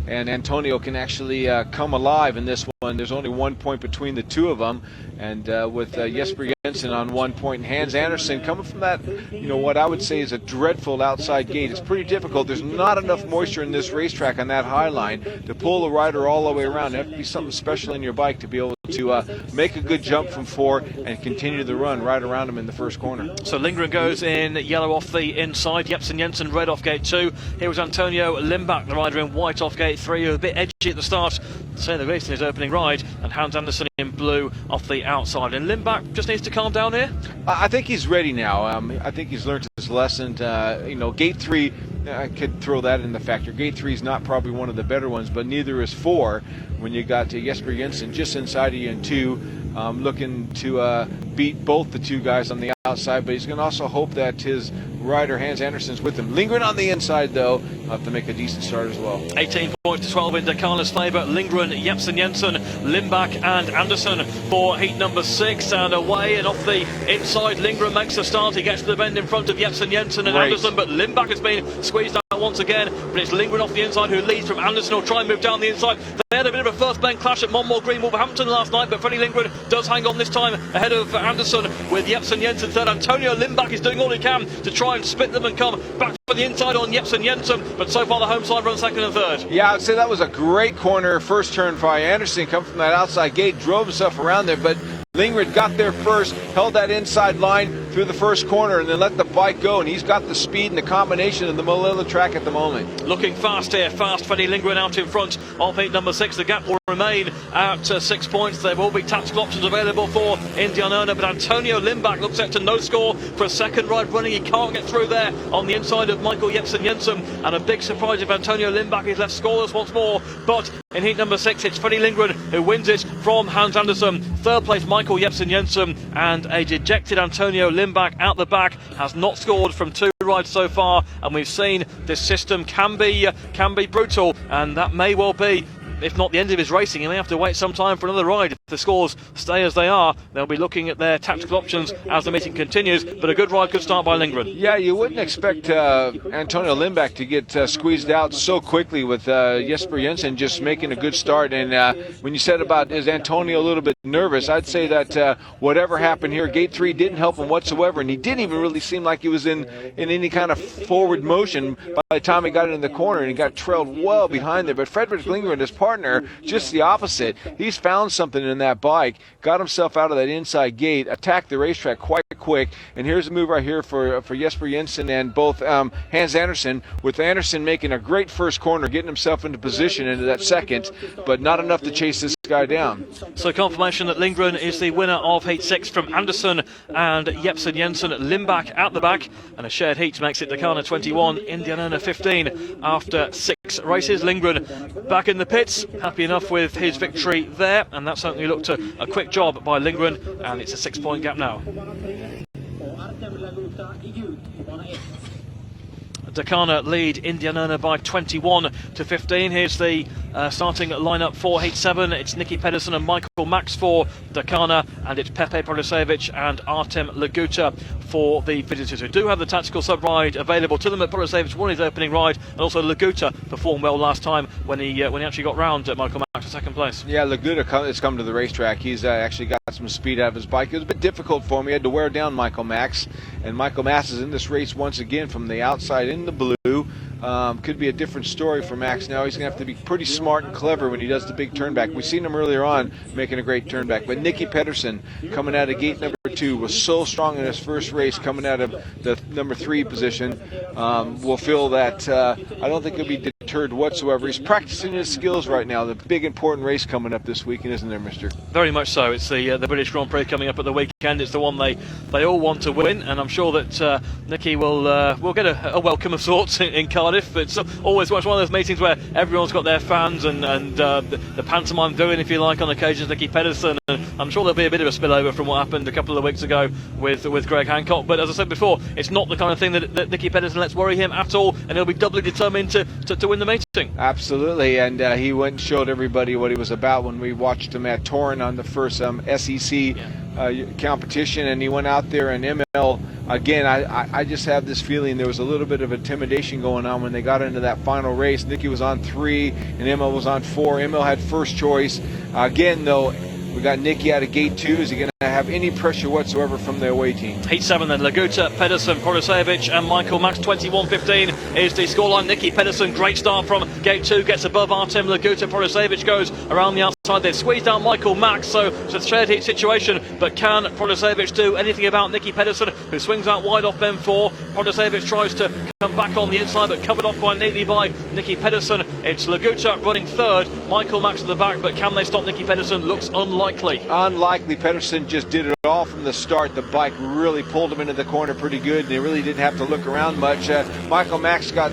[SPEAKER 1] Antonio can actually come alive in this one. There's only 1 point between the two of them, and with Jesper Jensen on 1 point, and Hans Andersen coming from that, what I would say is a dreadful outside gate. It's pretty difficult. There's not enough moisture in this racetrack on that high line to pull the rider all the way around. There has to be something special in your bike to be able to make a good jump from 4 and continue the run right around him in the first corner.
[SPEAKER 2] So Lindgren goes in yellow off the inside, Jensen red off gate 2. Here was Antonio Limbach, the rider in white off gate 3, a bit edgy at the start, to say the least, in his opening ride, and Hans Andersen in blue off the outside. And Limbach just needs to calm down here?
[SPEAKER 1] I think he's ready now. I think he's learned his lesson. Gate 3, I could throw that in the factor. Gate 3 is not probably one of the better ones, but neither is 4 when you got Jesper Jensen just inside of you in 2, looking to beat both the two guys on the outside, but he's going to also hope that his rider Hans Andersen's with him. Lindgren on the inside, though, will have to make a decent start as well. 18
[SPEAKER 2] points to 12 in Dackarna's favour. Lindgren, Jensen, Limbach and Andersen for heat number 6, and away and off the inside. Lindgren makes a start. He gets to the bend in front of Jensen and Andersen, but Limbach has been squeezed out once again, but it's Lindgren off the inside who leads from Andersen. Will try and move down the inside. They had a bit of a first bend clash at Monmore Green, Wolverhampton last night, but Freddie Lindgren does hang on this time ahead of Andersen with Jensen third. Antonio Limbach is doing all he can to try and split them and come back for the inside on Jensen, but so far the home side runs second and third.
[SPEAKER 1] Yeah, I'd say that was a great corner first turn by Andersen. Come from that outside gate, drove himself around there, but Lindgren got there first, held that inside line through the first corner, and then let the bike go, and he's got the speed and the combination of the Malila track at the moment.
[SPEAKER 2] Looking fast here, Freddie Lindgren out in front of heat number 6. The gap will remain at 6 points. There will be tactical options available for Indianerna, but Antonio Limbach looks set to no score for a second ride running. He can't get through there on the inside of Michael Jensen, and a big surprise if Antonio Limbach is left scoreless once more. But in heat number 6, it's Freddie Lindgren who wins it from Hans Andersen. Third place Michael Jensen, and a dejected Antonio Limbach out the back, has not scored from 2 rides so far, and we've seen this system can be brutal, and that may well be, if not the end of his racing. He may have to wait some time for another ride. If the scores stay as they are, they'll be looking at their tactical options as the meeting continues, but a good ride could start by Lindgren.
[SPEAKER 1] Yeah, you wouldn't expect Antonio Limbach to get squeezed out so quickly with Jesper Jensen just making a good start. And when you said about is Antonio a little bit nervous, I'd say that whatever happened here, gate 3 didn't help him whatsoever, and he didn't even really seem like he was in any kind of forward motion by the time he got in the corner, and he got trailed well behind there. But Frederick Lindgren, his partner, just the opposite. He's found something in in that bike, got himself out of that inside gate, attacked the racetrack quite quick, and here's a move right here for Jesper Jensen and both Hans Andersen, with Andersen making a great first corner, getting himself into position into that second, but not enough to chase this guy down.
[SPEAKER 2] So confirmation that Lindgren is the winner of Heat 6 from Andersen and Jepsen Jensen. Lindback at the back, and a shared heat makes it Dackarna 21, Indianerna 15 after 6 races. Lindgren back in the pits, happy enough with his victory there, and that certainly looked a quick job by Lindgren, and it's a 6-point gap now. Dackarna lead Indianerna by 21 to 15. Here's the starting lineup for Heat 7. It's Nicky Pedersen and Michael Max for Dackarna, and it's Pepe Protasevich and Artem Laguta for the visitors, who do have the tactical sub-ride available to them. But Protasevich won his opening ride, and also Laguta performed well last time when he actually got round Michael Max to second place.
[SPEAKER 1] Yeah, Laguta has come to the racetrack. He's actually got some speed out of his bike. It was a bit difficult for him. He had to wear down Michael Max, and Michael Max is in this race once again from the outside in the blue. Could be a different story for Max now. He's going to have to be pretty smart and clever when he does the big turnback. We've seen him earlier on making a great turnback. But Nicky Pedersen coming out of gate number 2 was so strong in his first race coming out of the number 3 position. We'll feel that I don't think he'll be deterred whatsoever. He's practicing his skills right now. The big important race coming up this weekend, isn't there, mister?
[SPEAKER 2] Very much so. It's the British Grand Prix coming up at the weekend. It's the one they all want to win, and I'm sure that Nicky will get a welcome of sorts in Cardiff. It's always one of those meetings where everyone's got their fans and the pantomime doing, if you like, on occasions. Nicky Pedersen, and I'm sure there'll be a bit of a spillover from what happened a couple of weeks ago with Greg Hancock. But as I said before, it's not the kind of thing that Nicky Pedersen lets worry him at all, and he'll be doubly determined to win the meeting.
[SPEAKER 1] Absolutely, and he went and showed everybody what he was about when we watched him at Torren on the first SEC competition, and he went out there and ML again. I just have this feeling there was a little bit of intimidation going on when they got into that final race. Nicky was on 3 and ML was on 4. ML had first choice. Again, though, we got Nicky out of gate 2. Is he going to have any pressure whatsoever from the away team?
[SPEAKER 2] Heat 7 then. Laguta, Pedersen, Protasevich and Michael Max. 21-15 is the scoreline. Nicky Pedersen, great start from gate 2, gets above Artem Laguta. Protasevich goes around the outside. They've squeezed out Michael Max, so it's a shared heat situation. But can Protasevich do anything about Nicky Pedersen, who swings out wide off Ben 4? Protasevich tries to come back on the inside, but covered off quite neatly by Nicky Pedersen. It's Laguta running 3rd, Michael Max at the back, but can they stop Nicky Pedersen? Looks unlikely.
[SPEAKER 1] Unlikely. Pedersen just did it all from the start. The bike really pulled him into the corner pretty good, and he really didn't have to look around much. Michael Max got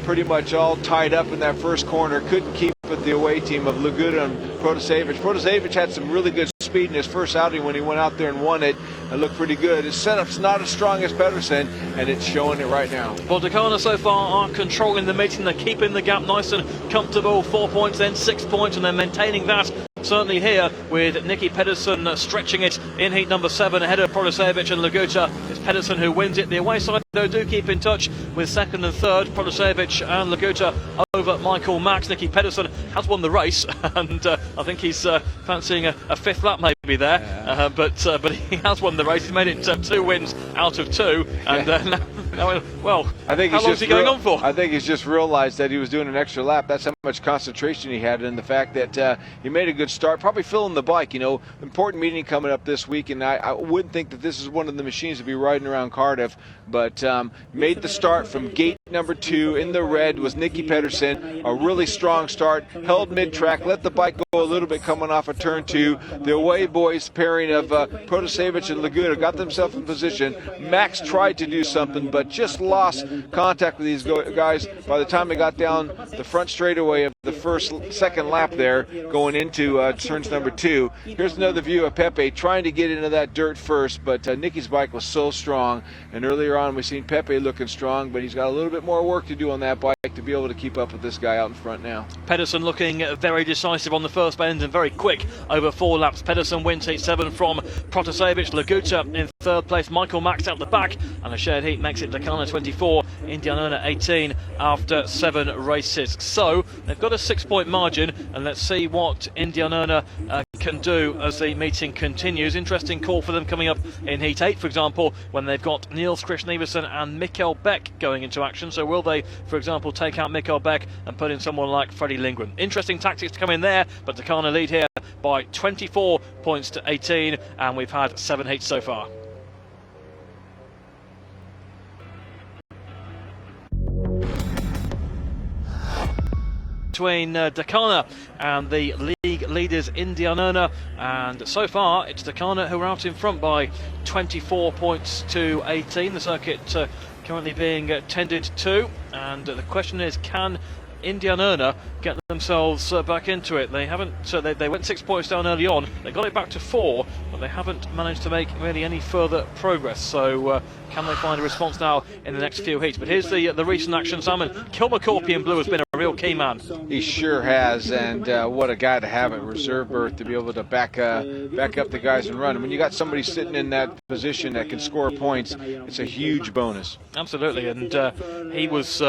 [SPEAKER 1] pretty much all tied up in that first corner, couldn't keep with the away team of Laguta and Protasevich. Protasevich had some really good speed in his first outing when he went out there and won it, and looked pretty good. His setup's not as strong as Pedersen, and it's showing it right now.
[SPEAKER 2] Well, Dackarna so far are controlling the meeting. They're keeping the gap nice and comfortable. 4 points, then 6 points, and they're maintaining that. Certainly here with Nicky Pedersen stretching it in heat number 7 ahead of Protasevich and Laguta. It's Pedersen who wins it. The away side, though, do keep in touch with 2nd and 3rd. Protasevich and Laguta over Michael Max. Nicky Pedersen has won the race, and I think he's fancying a 5th lap maybe there. Yeah. But he has won the race. He's made it 2 wins out of 2, and well,
[SPEAKER 1] I think
[SPEAKER 2] how long is he going on for?
[SPEAKER 1] I think he's just realized that he was doing an extra lap. That's how much concentration he had, and the fact that he made a good start, probably filling the bike. You know, important meeting coming up this week, and I wouldn't think that this is one of the machines to be riding around Cardiff, but made the start from gate number 2 in the red was Nicky Pedersen. A really strong start, held mid-track, let the bike go a little bit coming off of turn 2. The away boys pairing of Protasevich and Laguta got themselves in position. Max tried to do something, but just lost contact with these guys by the time they got down the front straightaway of the second lap there, going into turns number 2. Here's another view of Pepe trying to get into that dirt first, but Nicky's bike was so strong, and earlier on we've seen Pepe looking strong, but he's got a little bit more work to do on that bike to be able to keep up with this guy out in front now.
[SPEAKER 2] Pedersen looking very decisive on the first bend and very quick over 4 laps. Pedersen wins heat 7 from Protasevich. Laguta in 3rd place, Michael Max out the back, and a shared heat makes it Dackarna 24, Indianerna 18 after 7 races. So they've got a 6-point margin, and let's see what Indianerna can do as the meeting continues. Interesting call for them coming up in Heat 8, for example, when they've got Niels Christian Iversen and Mikkel Beck going into action. So will they, for example, take out Mikkel Beck and put in someone like Freddie Lindgren? Interesting tactics to come in there, but Dackarna lead here by 24 points to 18, and we've had 7 heats so far. Between Dackarna and the league leaders Indianerna, and so far it's Dackarna who are out in front by 24 points to 18. The circuit currently being tended to, and the question is, can Indianerna get themselves back into it? They haven't. They went 6 points down early on. They got it back to 4, but they haven't managed to make really any further progress. So can they find a response now in the next few heats? But here's the recent action, Simon. Kilmacorpy in blue has been a real key man.
[SPEAKER 1] He sure has, and what a guy to have at reserve berth to be able to back up the guys and run. And when you got somebody sitting in that position that can score points, it's a huge bonus.
[SPEAKER 2] Absolutely, and he was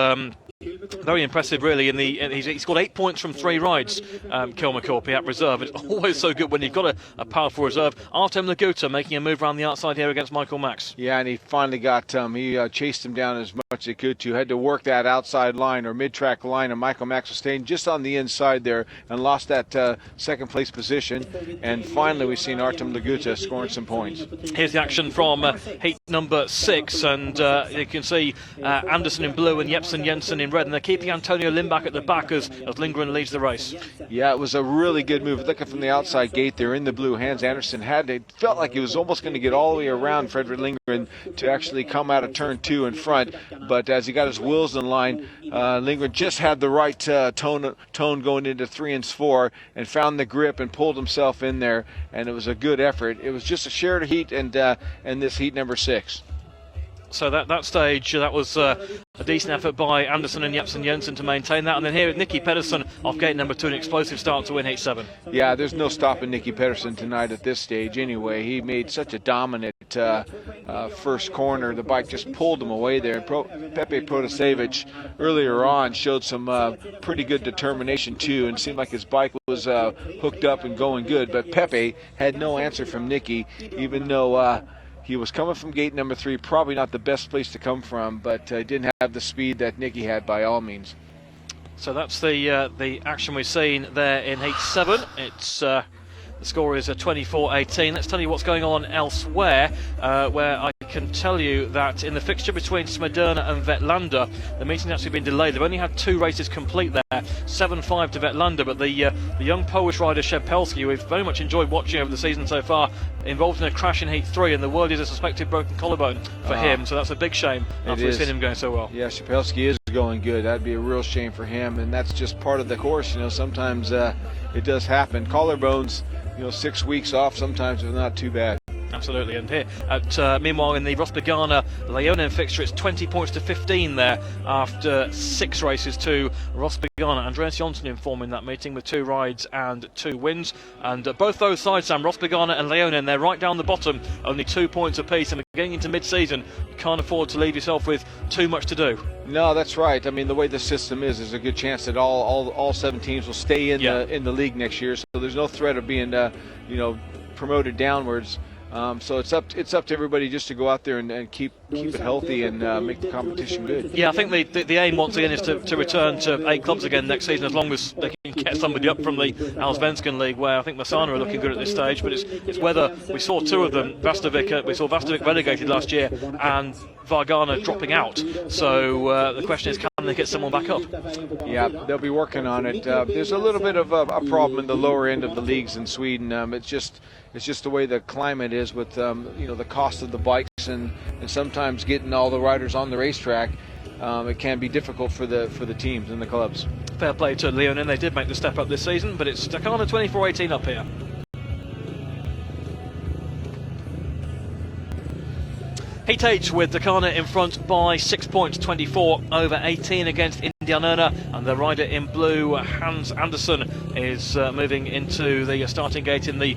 [SPEAKER 2] very impressive, really. He's got 8 points from 3 rides, Kilmacorpy at reserve. It's always so good when you've got a powerful reserve. Artem Laguta making a move around the outside here against Michael Max.
[SPEAKER 1] Yeah, and he finally got he chased him down as much as he could. Had to work that outside line or mid-track line, and Michael Max was staying just on the inside there and lost that second place position. And finally we've seen Artem Laguta scoring some points.
[SPEAKER 2] Here's the action from heat number 6, and you can see Anderson in blue and Jepsen Jensen in red, and they're keeping Antonio Lindback at the back as Lindgren leads the race. Yeah,
[SPEAKER 1] it was a really good move. Looking from the outside gate there in the blue, Hans Anderson felt like he was almost going to get all the way around Fredrik Lindgren to actually come out of turn 2 in front, but as he got his wheels in line, Lindgren just had the right tone going into 3 and 4 and found the grip and pulled himself in there, and it was a good effort. It was just a shared heat, and this heat number 6.
[SPEAKER 2] So that stage, that was a decent effort by Anderson and Jepsen Jensen to maintain that. And then here, Nicky Pedersen off gate number 2, an explosive start to win heat 7.
[SPEAKER 1] Yeah, there's no stopping Nicky Pedersen tonight at this stage anyway. He made such a dominant first corner. The bike just pulled him away there. Pepe Protasevich earlier on showed some pretty good determination too, and seemed like his bike was hooked up and going good. But Pepe had no answer from Nicky, even though he was coming from gate number 3, probably not the best place to come from, but didn't have the speed that Nicky had by all means.
[SPEAKER 2] So that's the action we've seen there in heat 7. It's the score is 24-18. Let's tell you what's going on elsewhere, where I can tell you that in the fixture between Smederna and Vetlanda, the meeting's actually been delayed. They've only had 2 races complete there, 7-5 to Vetlanda, but the young Polish rider Szepelski, who we've very much enjoyed watching over the season so far, involved in a crash in heat 3, and the word is a suspected broken collarbone for him, so that's a big shame after we've seen him going so well.
[SPEAKER 1] Yeah, Szepelski is going good. That'd be a real shame for him, and that's just part of the course. Sometimes it does happen. Collarbones, 6 weeks off sometimes is not too bad.
[SPEAKER 2] Absolutely, and here meanwhile in the Rospigana Leonen fixture, it's 20 points to 15 there after 6 races to Rospigana. Andreas Jonsson informing that meeting with 2 rides and 2 wins, and both those sides, Sam, Rospigana and Leonen, they're right down the bottom, only 2 points apiece, and getting into mid-season, you can't afford to leave yourself with too much to do.
[SPEAKER 1] No, that's right. I mean, the way the system is, there's a good chance that all 7 teams will stay in the league next year, so there's no threat of being promoted downwards. So it's up to everybody just to go out there and keep it healthy and make the competition good.
[SPEAKER 2] Yeah, I think the aim once again is to return to 8 clubs again next season, as long as they can get somebody up from the Allsvenskan League, where I think Masana are looking good at this stage. But it's whether we saw 2 of them. We saw Vastovic relegated last year, and Vargana dropping out. So the question is, can they get someone back up?
[SPEAKER 1] Yeah, they'll be working on it. There's a little bit of a problem in the lower end of the leagues in Sweden. It's just the way the climate is with the cost of the bikes and sometimes getting all the riders on the racetrack. It can be difficult for the teams and the clubs.
[SPEAKER 2] Fair play to Leonen. They did make the step up this season, but it's Dackarna 24-18 up here. Heat 8 with Dackarna in front by 6 points, 24 over 18 against Indianerna, and the rider in blue, Hans Andersen, is moving into the starting gate in the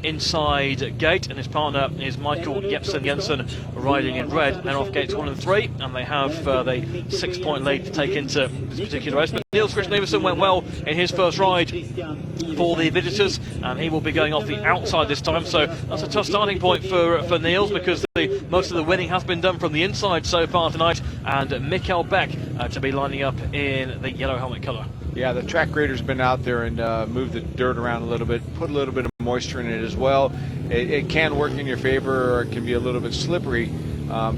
[SPEAKER 2] inside gate, and his partner is Michael Jepsen Jensen riding in red. They're off gates 1 and 3, and they have the 6-point lead to take into this particular race. But Niels Christian Iversen went well in his first ride for the visitors, and he will be going off the outside this time. So that's a tough starting point for Niels, because most of the winning has been done from the inside so far tonight, and Mikkel Beck to be lining up in the yellow helmet colour.
[SPEAKER 1] Yeah, the track grader's been out there and moved the dirt around a little bit, put a little bit of moisture in it as well. It can work in your favor, or it can be a little bit slippery.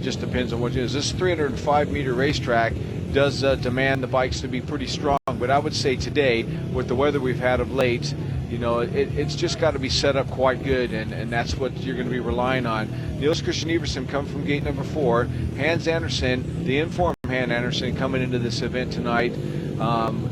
[SPEAKER 1] Just depends on what it is. This 305-meter racetrack does demand the bikes to be pretty strong, but I would say today, with the weather we've had of late, you know, it's just got to be set up quite good, and that's what you're going to be relying on. Niels Christian Iversen come from gate number 4. Hans Andersen, the informed Hans Andersen, coming into this event tonight,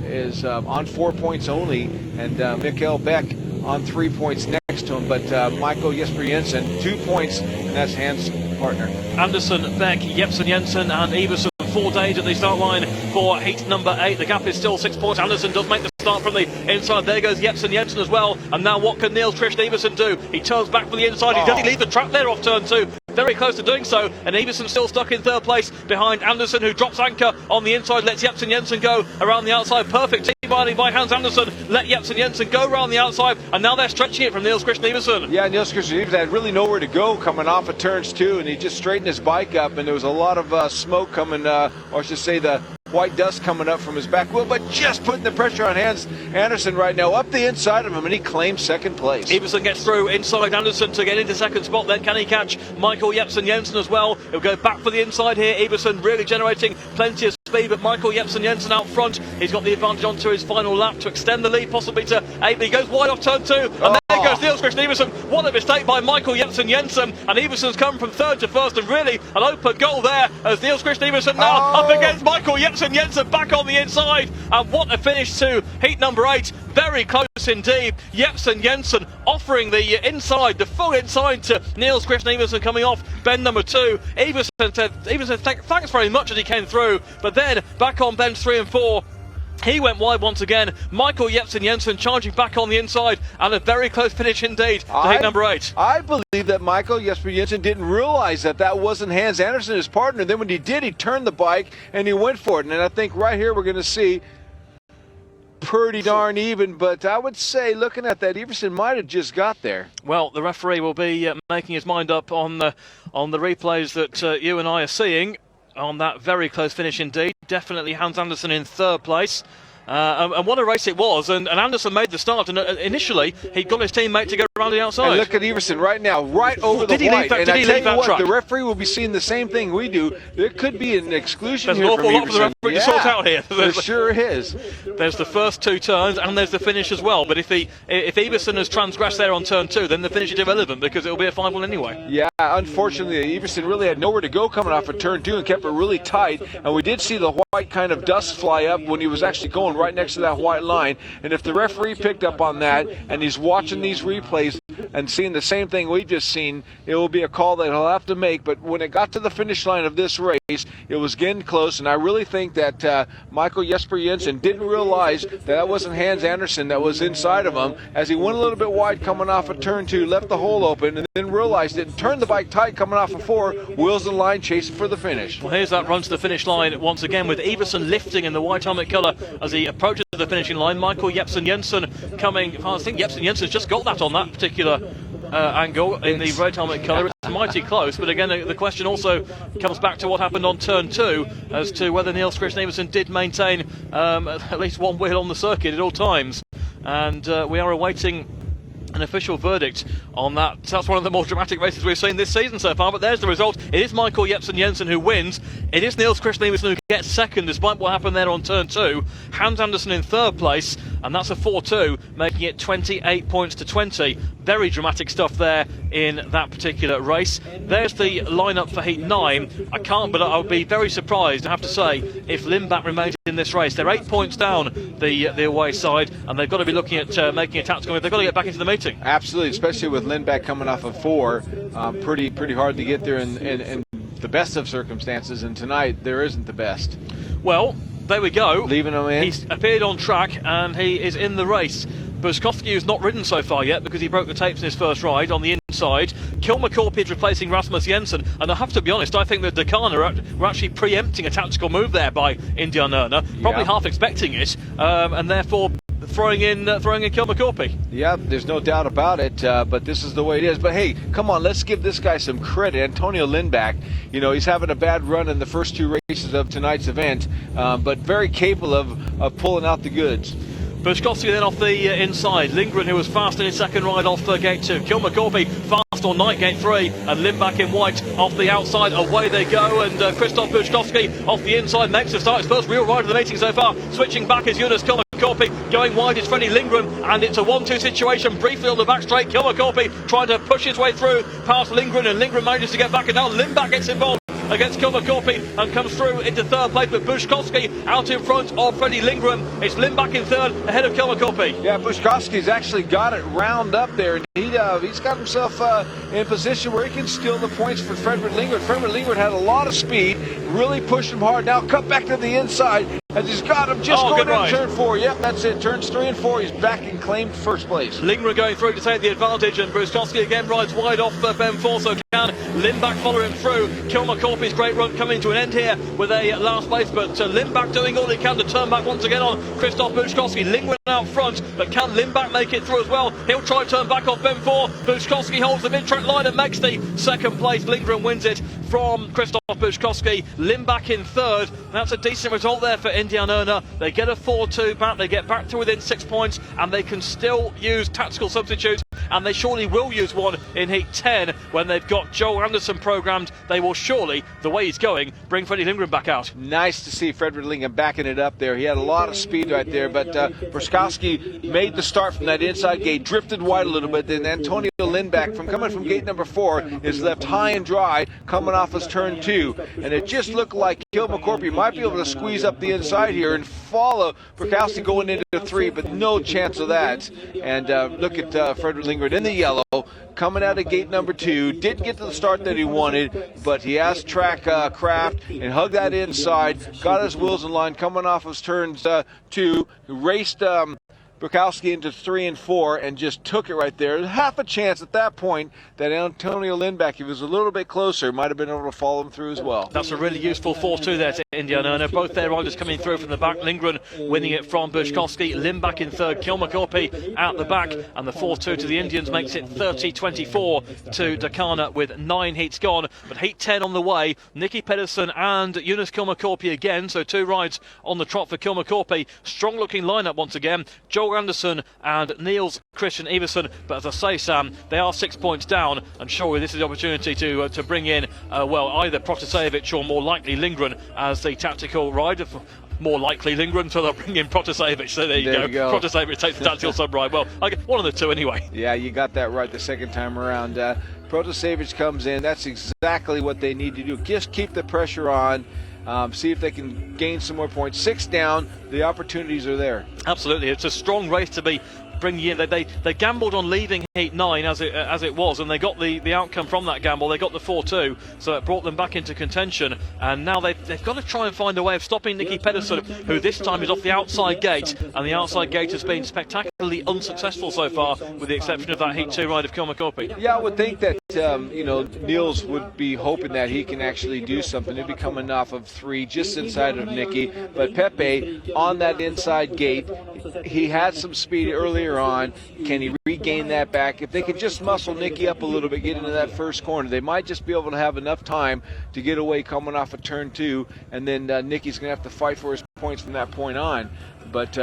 [SPEAKER 1] is on 4 points only, and Mikkel Beck on 3 points next to him, but Michael Jesper Jensen 2 points, and that's Hans' partner.
[SPEAKER 2] Andersen, Beck, Jepsen Jensen and Iversen 4 days at the start line for heat number 8. The gap is still 6 points. Andersen does make the start from the inside. There goes Jepsen Jensen as well. And now what can Niels Christian Iversen do? He turns back from the inside. He doesn't leave the track there off turn 2. Very close to doing so, and Iversen still stuck in 3rd place behind Andersen, who drops anchor on the inside, lets Jepsen Jensen go around the outside. Perfect team binding by Hans Andersen, let Jepsen Jensen go around the outside, and now they're stretching it from Niels Christian Iversen.
[SPEAKER 1] Yeah, Niels Christian Iversen had really nowhere to go coming off of turns 2, and he just straightened his bike up, and there was a lot of smoke coming, or I should say the white dust coming up from his back wheel, but just putting the pressure on Hans Andersen right now, up the inside of him, and he claims 2nd place.
[SPEAKER 2] Iversen gets through inside Andersen to get into 2nd spot. Then can he catch Michael Jepsen Jensen as well? He'll go back for the inside here. Iversen really generating plenty of speed, but Michael Jepsen Jensen out front. He's got the advantage onto his final lap to extend the lead possibly to 8. He goes wide off turn 2, and there goes Niels Christian Iversen. What a mistake by Michael Jepsen Jensen, and Iversen's come from 3rd to 1st, and really an open goal there as Niels Christian Iversen now up against Michael Jepsen Jensen back on the inside. And what a finish to heat number 8. Very close indeed. Jepsen Jensen offering the inside, the full inside to Niels Christian Iversen coming off bend number 2. Iversen said thanks very much as he came through, but then back on bends 3 and 4. He went wide once again. Michael Jepsen Jensen charging back on the inside, and a very close finish indeed to heat number 8.
[SPEAKER 1] I believe that Michael Jesper Jensen didn't realize that wasn't Hans Andersen, his partner. Then when he did, he turned the bike and he went for it. And I think right here we're going to see pretty darn even, but I would say, looking at that, Iversen might have just got there.
[SPEAKER 2] Well, the referee will be making his mind up on the replays that you and I are seeing on that very close finish indeed. Definitely Hans Andersen in 3rd place. And what a race it was, and Andersen made the start, and initially he got his teammate to go around the outside.
[SPEAKER 1] And look at Iversen right now, right over the white. And I tell you what, the referee will be seeing the same thing we do. There could be an exclusion here from Iversen. There's an awful lot for the referee to sort out here.
[SPEAKER 2] There
[SPEAKER 1] sure is.
[SPEAKER 2] There's the first 2 turns, and there's the finish as well. But if Iversen has transgressed there on turn 2, then the finish is irrelevant, because it'll be a 5-1 anyway.
[SPEAKER 1] Yeah, unfortunately, Iversen really had nowhere to go coming off of turn 2 and kept it really tight. And we did see the white kind of dust fly up when he was actually going right next to that white line. And if the referee picked up on that and he's watching these replays and seeing the same thing we've just seen, it will be a call that he'll have to make. But when it got to the finish line of this race, it was getting close, and I really think that Michael Jesper Jensen didn't realize that wasn't Hans Andersen that was inside of him, as he went a little bit wide coming off of turn 2, left the hole open, and then realized it and turned the bike tight coming off of 4, wheels in line chasing for the finish.
[SPEAKER 2] Well, here's that run to the finish line once again, with Iversen lifting in the white helmet colour as he approaches the finishing line. Michael Jepsen Jensen coming. I think Jepsen Jensen's just got that on that particular angle in the red helmet colour. It's mighty close, but again the question also comes back to what happened on turn 2 as to whether Niels Christian Iversen did maintain at least one wheel on the circuit at all times, and we are awaiting an official verdict on that. That's one of the more dramatic races we've seen this season so far, but there's the result. It is Michael Jepsen Jensen who wins. It is Niels Christian Iversen who gets 2nd despite what happened there on turn 2. Hans Andersen in 3rd place, and that's a 4-2, making it 28 points to 20. Very dramatic stuff there in that particular race. There's the lineup for heat 9. I would be very surprised, I have to say, if Lindback remained in this race. They're 8 points down the away side, and they've got to be looking at making a tactical move. They've got to get back into the meeting.
[SPEAKER 1] Absolutely, especially with Lindback coming off of 4. Pretty hard to get there in the best of circumstances, and tonight there isn't the best.
[SPEAKER 2] Well, there we go.
[SPEAKER 1] Leaving him in.
[SPEAKER 2] He's appeared on track and he is in the race. Buskowski has not ridden so far yet because he broke the tapes in his first ride on the inside. Kilmacorp is replacing Rasmus Jensen, and I have to be honest, I think that Dackarna were actually preempting a tactical move there by Indianerna, probably half expecting it, and therefore throwing in Kilmacorp.
[SPEAKER 1] Yeah, there's no doubt about it, but this is the way it is. But hey, come on, let's give this guy some credit. Antonio Lindback, you know, he's having a bad run in the first two races of tonight's event, but very capable of pulling out the goods.
[SPEAKER 2] Bushkowski then off the inside. Lindgren, who was fast in his second ride off gate 2. Kilmacorp fast on night gate 3, and Lindback in white off the outside. Away they go, and Krzysztof Bushkowski off the inside makes the start. His first real ride of the meeting so far. Switching back is Jonas Kilmacorp. Going wide is Freddie Lindgren, and it's a 1-2 situation. Briefly on the back straight, Kilmacorp trying to push his way through past Lindgren, and Lindgren manages to get back, and now Lindback gets involved against Kilmacorp and comes through into third place, but Bushkowski out in front of Freddie Lindgren. It's Lindback in third ahead of Kilmacorp.
[SPEAKER 1] Yeah, Bushkowski's actually got it round up there, and he's got himself in a position where he can steal the points for Frederick Lindgren. Frederick Lindgren had a lot of speed, really pushed him hard. Now cut back to the inside as he's got him just going in turn 4. Yep, that's it. Turns 3 and 4. He's back and claimed first place.
[SPEAKER 2] Lindgren going through to take the advantage, and Bushkowski again rides wide off Ben 4, so can Lindback follow him through. Kilmacorp's great run coming to an end here with a last place, but Lindback doing all he can to turn back once again on Krzysztof Bushkowski. Lindgren out front, but can Lindback make it through as well? He'll try to turn back off Ben 4. Bushkowski holds the mid-track line and makes the second place. Lindgren wins it from Krzysztof Bushkowski. Lindback in third. That's a decent result there for Indianerna. They get a 4-2 back, they get back to within 6 points, and they can still use tactical substitutes, and they surely will use one in heat 10 when they've got Joe Anderson programmed. They will surely, the way he's going, bring Freddie Lindgren back out.
[SPEAKER 1] Nice to see Frederick Lindgren backing it up there. He had a lot of speed right there, but Bushkowski made the start from that inside gate, drifted wide a little bit, then Antonio Lindback coming from gate number 4 is left high and dry coming off his turn 2, and it just looked like Kilmacorp might be able to squeeze up the inside here and follow Bushkowski going into 3, but no chance of that. And look at Frederick Lindgren in the yellow coming out of gate number 2. Didn't get to the start that he wanted, but he has track craft and hugged that inside, got his wheels in line coming off his turns 2, raced Bushkowski into 3 and 4 and just took it right there. Half a chance at that point that Antonio Lindback, if he was a little bit closer, might have been able to follow him through as well.
[SPEAKER 2] That's a really useful 4-2 there to Indianerna. Both their riders coming through from the back. Lindgren winning it from Bushkowski. Lindback in third. Kilmacorp out the back. And the 4-2 to the Indians makes it 30-24 to Dackarna with 9 heats gone. But heat 10 on the way. Nicky Pedersen and Jonas Kilmacorp again. So 2 rides on the trot for Kilmacorp. Strong looking lineup once again. Joe Anderson and Niels Christian Iversen. But as I say, Sam, they are 6 points down. And surely this is the opportunity to bring in, either Protasevich or more likely Lindgren as the tactical rider. More likely Lindgren, so they'll bring in Protasevich. So there you go. Protasevich takes the tactical sub ride. Well, I get one of the two anyway.
[SPEAKER 1] Yeah, you got that right the second time around. Protasevich comes in. That's exactly what they need to do. Just keep the pressure on. See if they can gain some more points. 6 down, the opportunities are there.
[SPEAKER 2] Absolutely, it's a strong race to be bringing in. They gambled on leaving heat 9 as it was, and they got the outcome from that gamble. They got the 4-2, so it brought them back into contention, and now they've got to try and find a way of stopping Nicky Pedersen, who this time is off the outside gate, and the outside gate has been spectacularly unsuccessful so far, with the exception of that heat 2 ride of Kilmacorp.
[SPEAKER 1] Yeah, I would think that Niels would be hoping that he can actually do something. He'd be coming off of 3 just inside of Nicky, but Pepe on that inside gate, he had some speed earlier on. Can he regain that back? If they could just muscle Nicky up a little bit, get into that first corner, they might just be able to have enough time to get away coming off of turn 2, and then Nicky's going to have to fight for his points from that point on. But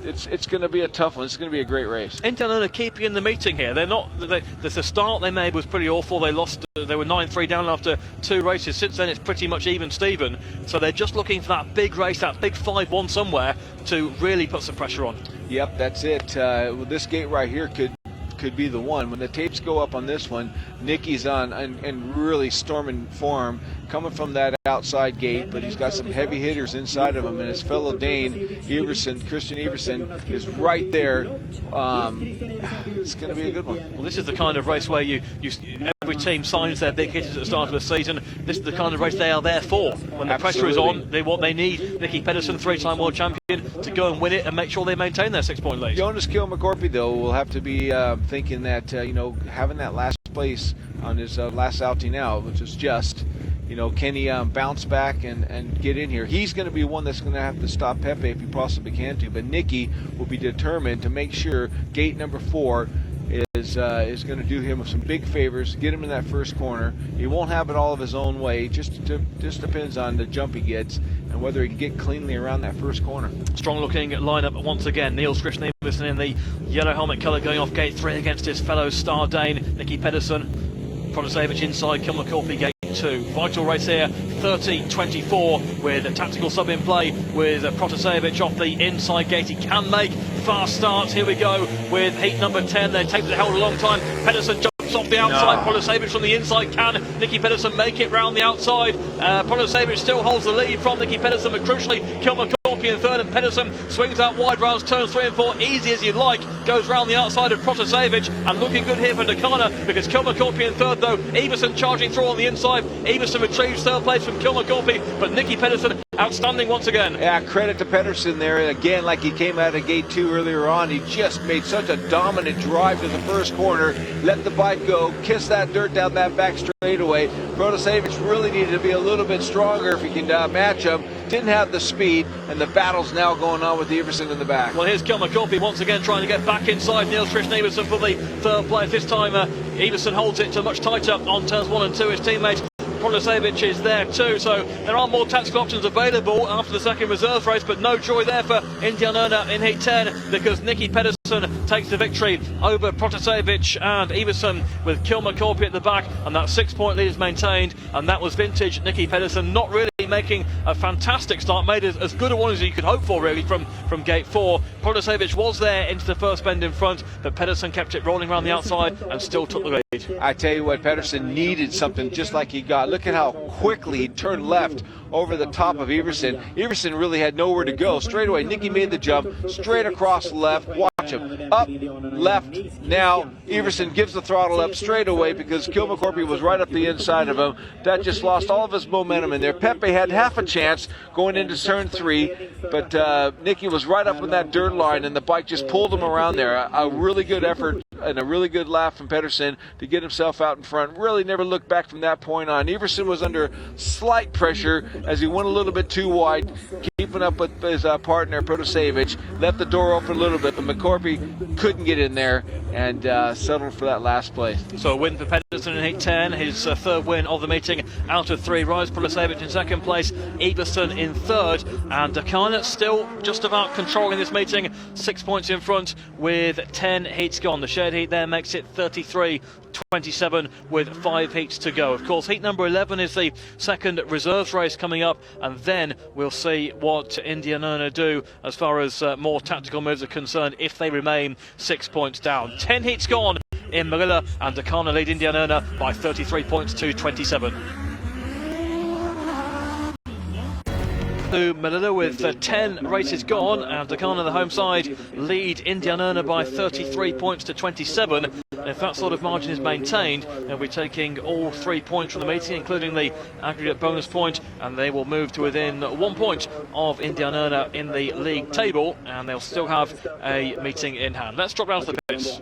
[SPEAKER 1] it's going to be a tough one. It's going to be a great race.
[SPEAKER 2] Indianerna keeping in the meeting here. The start they made was pretty awful. They lost. They were 9-3 down after 2 races. Since then, it's pretty much even Steven. So they're just looking for that big race, that big 5-1 somewhere to really put some pressure on.
[SPEAKER 1] Yep, that's it. This gate right here could be the one. When the tapes go up on this one, Nicky's on and really storming form coming from that outside gate, but he's got some heavy hitters inside of him, and his fellow Dane, Christian Iversen, is right there. It's going to be a good one.
[SPEAKER 2] Well, this is the kind of race where every team signs their big hitters at the start of the season. This is the kind of race they are there for. When the pressure is on, they need Nicky Pedersen, 3-time world champion, to go and win it and make sure they maintain their 6-point lead.
[SPEAKER 1] Jonas Kilmacorp, though, will have to be thinking that having that last place on his last outing out, which is just, can he bounce back and get in here? He's going to be one that's going to have to stop Pepe if he possibly can to, but Nicky will be determined to make sure gate number 4 is going to do him some big favors, get him in that first corner. He won't have it all of his own way, just depends on the jump he gets and whether he can get cleanly around that first corner.
[SPEAKER 2] Strong looking lineup once again. Niels Christian Iversen in the yellow helmet colour going off gate 3 against his fellow Star Dane Nicky Pedersen. Protasevich inside, Kilmacorpy gate 2. Vital race here, 30-24 with a tactical sub in play with Protasevich off the inside gate. He can make fast starts. Here we go with heat number 10. They taped the held a long time. Pedersen jumps off the outside. Protasevich from the inside. Can Nicky Pedersen make it round the outside? Protasevich still holds the lead from Nicky Pedersen, but crucially Kilmacorpy in third, and Pedersen swings out wide rounds turns 3 and 4 easy as you like, goes round the outside of Protasevich, and looking good here for Dackarna because Kilmacorpy in third though. Iversen charging through on the inside. Iversen retrieves third place from Kilmacorpy, but Nicky Pedersen outstanding once again.
[SPEAKER 1] Yeah, credit to Pedersen there again, like he came out of gate 2 earlier on. He just made such a dominant drive to the first corner, let the bike go, kiss that dirt down that back straightaway. Protasevich really needed to be a little bit stronger if he can match him. Didn't have the speed, and the battle's now going on with Iversen in the back.
[SPEAKER 2] Well, here's Kilmacorpy once again trying to get back inside Niels Christian Iversen for the third place. This time Iversen holds it to much tighter on turns 1 and 2. His teammate Protasevich is there too, so there are more tactical options available after the second reserve race, but no joy there for Indianerna in heat 10 because Nicky Pedersen takes the victory over Protasevich and Iversen with Kilmacorpy at the back, and that 6-point lead is maintained, and that was vintage Nicky Pedersen, not really making a fantastic start, made as good a one as you could hope for really from gate 4. Protasevich was there into the first bend in front, but Pedersen kept it rolling around the outside and still took the lead.
[SPEAKER 1] I tell you what, Pedersen needed something just like he got. Look at how quickly he turned left over the top of Iversen. Iversen really had nowhere to go. Straight away, Nicky made the jump, straight across left. Watch him. Up, left. Now, Iversen gives the throttle up straight away because Kilmacorpy was right up the inside of him. That just lost all of his momentum in there. Pepe had half a chance going into turn 3, but Nicky was right up in that dirt line, and the bike just pulled him around there. A really good effort and a really good lap from Pedersen to get himself out in front. Really never looked back from that point on. Iversen was under slight pressure as he went a little bit too wide, keeping up with his partner Protasevich. Left the door open a little bit, but McCorpy couldn't get in there and settled for that last place.
[SPEAKER 2] So a win for Pedersen in heat 10, his third win of the meeting out of 3 rides. Protasevich in second place, Iversen in third, and Dackarna still just about controlling this meeting, 6 points in front with 10 heats gone. The shared heat there makes it 33-27 with 5 heats to go. Of course, heat number 11 is the second reserves race coming up, and then we'll see what Indianerna do as far as more tactical moves are concerned if they remain 6 points down. 10 heats gone in Malila, and Dackarna lead Indianerna by 33 points to 27. To Malila with 10 races gone, and Dackarna, the home side, lead Indianerna by 33 points to 27. And if that sort of margin is maintained, they'll be taking all 3 points from the meeting, including the aggregate bonus point, and they will move to within 1 point of Indianerna in the league table, and they'll still have a meeting in hand. Let's drop down to the pits.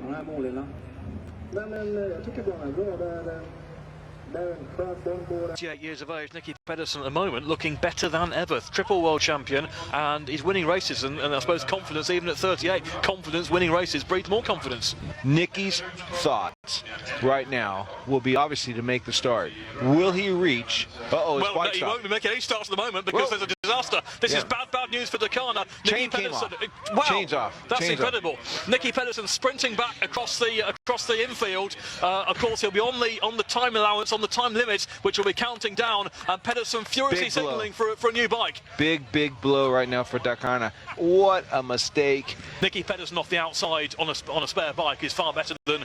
[SPEAKER 2] 28 years of age, Nicky Pedersen at the moment looking better than ever. Triple world champion, and he's winning races, and I suppose confidence, even at 38, confidence winning races breeds more confidence.
[SPEAKER 1] Nicky's thoughts right now will be obviously to make the start. Will he reach?
[SPEAKER 2] Well, no, he won't be making any starts at the moment because there's a disaster. This is bad news for Dackarna.
[SPEAKER 1] Chain came off.
[SPEAKER 2] Wow,
[SPEAKER 1] chains off.
[SPEAKER 2] That's
[SPEAKER 1] chains
[SPEAKER 2] incredible.
[SPEAKER 1] Off.
[SPEAKER 2] Nicky Pedersen sprinting back across the infield. Of course, he'll be on the time allowance, on the time limit, which will be counting down, and Pedersen furiously signalling for a new bike.
[SPEAKER 1] Big blow right now for Dackarna. What a mistake.
[SPEAKER 2] Nicky Pedersen off the outside on a spare bike is far better than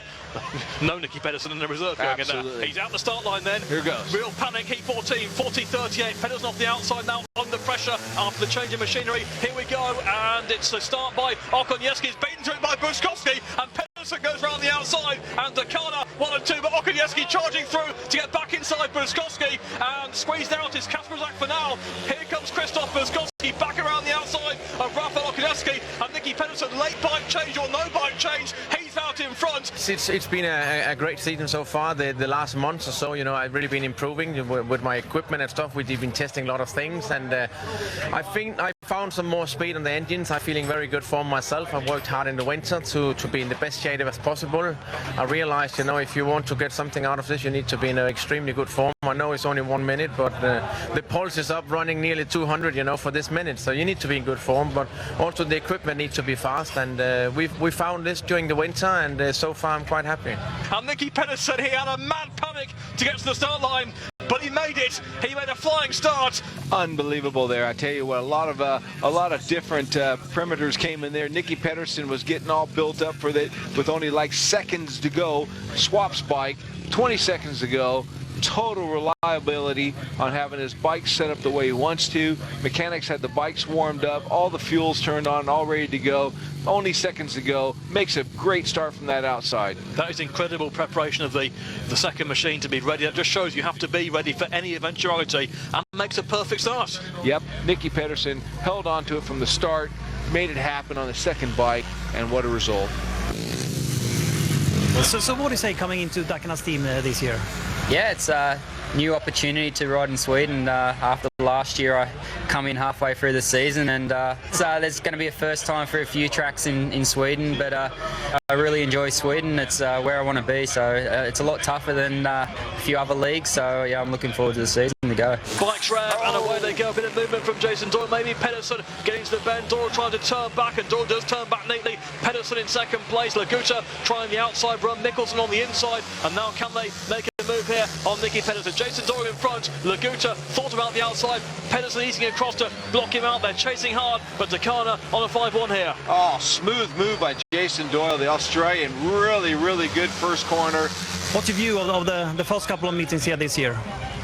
[SPEAKER 2] no Nicky Pedersen in the reserve going in there. He's out the start line then.
[SPEAKER 1] Here goes.
[SPEAKER 2] Real panic, heat 14, 40-38. Pedersen off the outside now under pressure after the change of machinery. Here we go, and it's a start by Okoniewski. It's beaten to it by Bruskowski, and Pedersen goes round the outside, and Dackarna 1 and 2, but Okoniewski charging through to get back inside Bruskowski, and squeezed out is Kasperzak for now. Here comes Christoph Bruskowski back around the outside of Rafael Okoniewski, and Nicky Pedersen late bike change or no bike change. He's out in front, start.
[SPEAKER 3] It's been a great season so far. The last month or so, I've really been improving with my equipment and stuff. We've been testing a lot of things, and I think I found some more speed on the engines. I'm feeling very good for myself. I've worked hard in the winter to be in the best shape as possible. I realized, if you want to get something out of this, you need to be in an extremely good form. I know it's only 1 minute, but the pulse is up running nearly 200, for this minute. So you need to be in good form, but also the equipment needs to be fast. And we found this during the winter, and so far I'm quite happy.
[SPEAKER 2] And Nicky Pedersen, he had a mad panic to get to the start line, but he made it. He made a flying start.
[SPEAKER 1] Unbelievable there. I tell you what, a lot of different perimeters came in there. Nicky Pedersen was getting all built up for that with only like seconds to go. Swaps bike, 20 seconds to go. Total reliability on having his bike set up the way he wants to. Mechanics had the bikes warmed up, all the fuels turned on, all ready to go. Only seconds to go. Makes a great start from that outside.
[SPEAKER 2] That is incredible preparation of the second machine to be ready. That just shows you have to be ready for any eventuality, and makes a perfect start.
[SPEAKER 1] Yep, Nicky Pedersen held on to it from the start, made it happen on the second bike, and what a result.
[SPEAKER 4] So what do you say coming into Dackarna's team this year?
[SPEAKER 5] Yeah, it's a new opportunity to ride in Sweden. After last year, I come in halfway through the season, and so there's going to be a first time for a few tracks in Sweden, but I really enjoy Sweden. It's where I want to be, so it's a lot tougher than a few other leagues, so yeah, I'm looking forward to the season to go.
[SPEAKER 2] Bikes rev, and away they go. A bit of movement from Jason Doyle. Maybe Pedersen getting to the bend. Doyle trying to turn back, and Doyle does turn back neatly. Pedersen in second place. Laguta trying the outside run. Mickelson on the inside, and now can they make a move here on Nicky Pedersen? Jason Doyle in front. Laguta thought about the outside. Pedersen easing across to block him out. They're chasing hard, but Dackarna on a 5-1 here.
[SPEAKER 1] Oh, smooth move by Jason Doyle, the Australian. Really, really good first corner.
[SPEAKER 4] What's your view of the first couple of meetings here this year?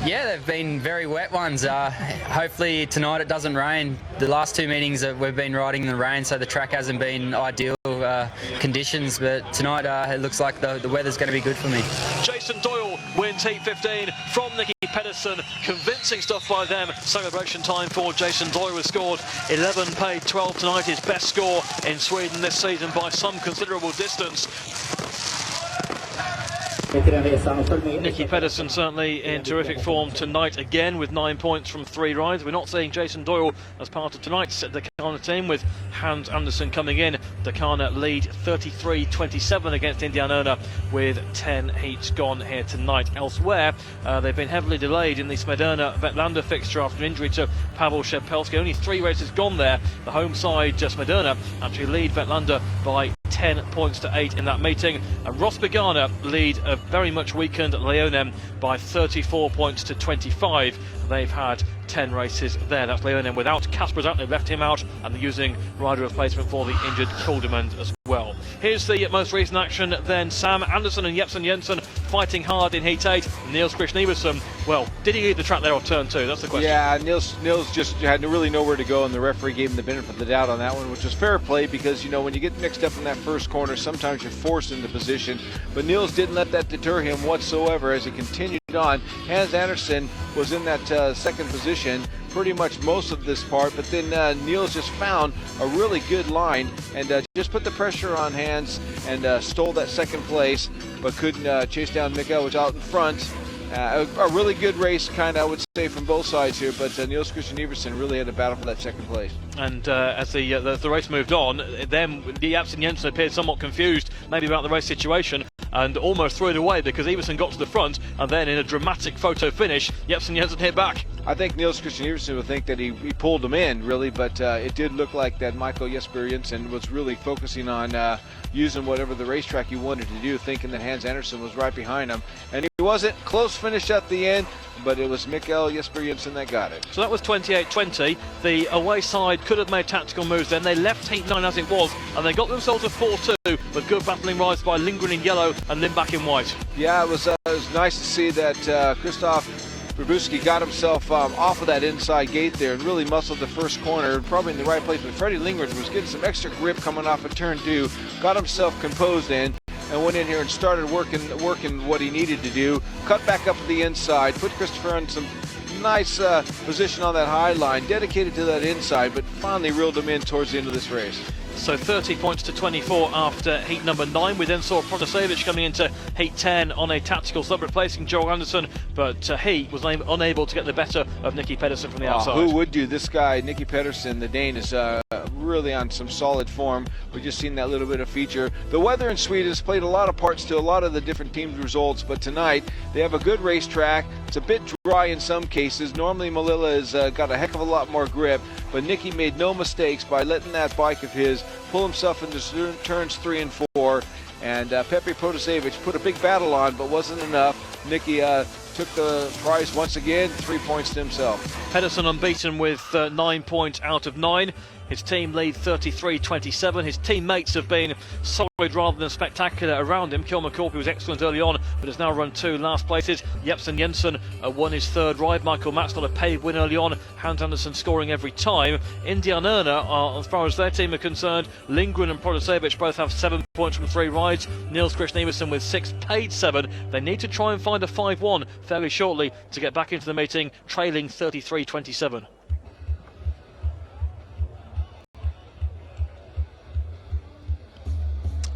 [SPEAKER 5] Yeah, they've been very wet ones. Hopefully tonight it doesn't rain. The last two meetings we've been riding in the rain, so the track hasn't been ideal conditions, but tonight it looks like the weather's going to be good for me.
[SPEAKER 2] Jason Doyle wins heat 15 from Nicky Pedersen. Convincing stuff by them. Celebration time for Jason Doyle has scored 11, paid 12 tonight. His best score in Sweden this season by some considerable distance. Nicky Pedersen certainly in terrific form tonight again with 9 points from 3 rides. We're not seeing Jason Doyle as part of tonight's Dackarna team, with Hans Andersson coming in. Dackarna lead 33-27 against Indianerna with 10 heats gone here tonight. Elsewhere, they've been heavily delayed in the Smederna Vetlanda fixture after an injury to Pavel Szepelski. Only 3 races gone there. The home side, Smederna, actually lead Vetlanda by 10 points to 8 in that meeting, and Ross Begana lead a very much weakened Leonem by 34 points to 25. They've had 10 races there. That's Leonem without Kasper Zak. They've left him out, and they're using rider replacement for the injured Kuldemand as well. Here's the most recent action then. Sam Anderson and Jepsen Jensen fighting hard in Heat 8. Niels Christian Iversen, well, did he lead the track there off turn 2? That's the question.
[SPEAKER 1] Yeah, Niels just had really nowhere to go, and the referee gave him the benefit of the doubt on that one, which was fair play, because when you get mixed up in that first corner, sometimes you're forced into position. But Niels didn't let that deter him whatsoever as he continued on. Hans Anderson was in that second position pretty much most of this part, but then Niels just found a really good line and just put the pressure on Hans and stole that second place, but couldn't chase down Mikkel, which out in front. A really good race, I would say, from both sides here, but Niels Christian Iversen really had a battle for that second place.
[SPEAKER 2] And as the race moved on, then Jepsen Jensen appeared somewhat confused, maybe about the race situation, and almost threw it away because Iversen got to the front, and then in a dramatic photo finish, Jepsen Jensen hit back.
[SPEAKER 1] I think Niels Christian Iversen would think that he pulled him in, really, but it did look like that Michael Jesper Jensen was really focusing on using whatever the racetrack he wanted to do, thinking that Hans Anderson was right behind him. And he wasn't. Close finish at the end, but it was Mikkel Jesper Jensen that got it.
[SPEAKER 2] So that was 28-20. The away side could have made tactical moves then. They left Heat 9 as it was, and they got themselves a 4-2 with good battling rides by Lindgren in yellow and Lindback in white.
[SPEAKER 1] Yeah, it was nice to see that Christoph Brzebuski got himself off of that inside gate there and really muscled the first corner, probably in the right place. But Freddie Lindgren was getting some extra grip coming off of turn 2, got himself composed in, and went in here and started working what he needed to do. Cut back up to the inside, put Christopher in some nice position on that high line, dedicated to that inside, but finally reeled him in towards the end of this race.
[SPEAKER 2] So 30 points to 24 after heat number 9. We then saw Protasevich coming into heat 10 on a tactical sub, replacing Joel Anderson, but he was unable to get the better of Nicky Pedersen from the outside.
[SPEAKER 1] Who would do? This guy, Nicky Pedersen, the Dane, is really on some solid form. We've just seen that little bit of feature. The weather in Sweden has played a lot of parts to a lot of the different teams' results, but tonight they have a good racetrack. It's a bit dry in some cases. Normally Malila has got a heck of a lot more grip, but Nicky made no mistakes by letting that bike of his pull himself into turns 3 and 4, and Pepe Protasevich put a big battle on, but wasn't enough. Nicky took the prize once again, 3 points to himself.
[SPEAKER 2] Pedersen unbeaten with 9 points out of 9. His team lead 33-27. His teammates have been solid rather than spectacular around him. Kilmer Corpy was excellent early on, but has now run 2 last places. Jepsen Jensen won his 3rd ride. Michael Matz got a paved win early on. Hans Andersen scoring every time. Indianerna, as far as their team are concerned, Lindgren and Protasevich both have 7 points from 3 rides. Niels Christian Everson with 6, paid 7. They need to try and find a 5-1 fairly shortly to get back into the meeting, trailing 33-27.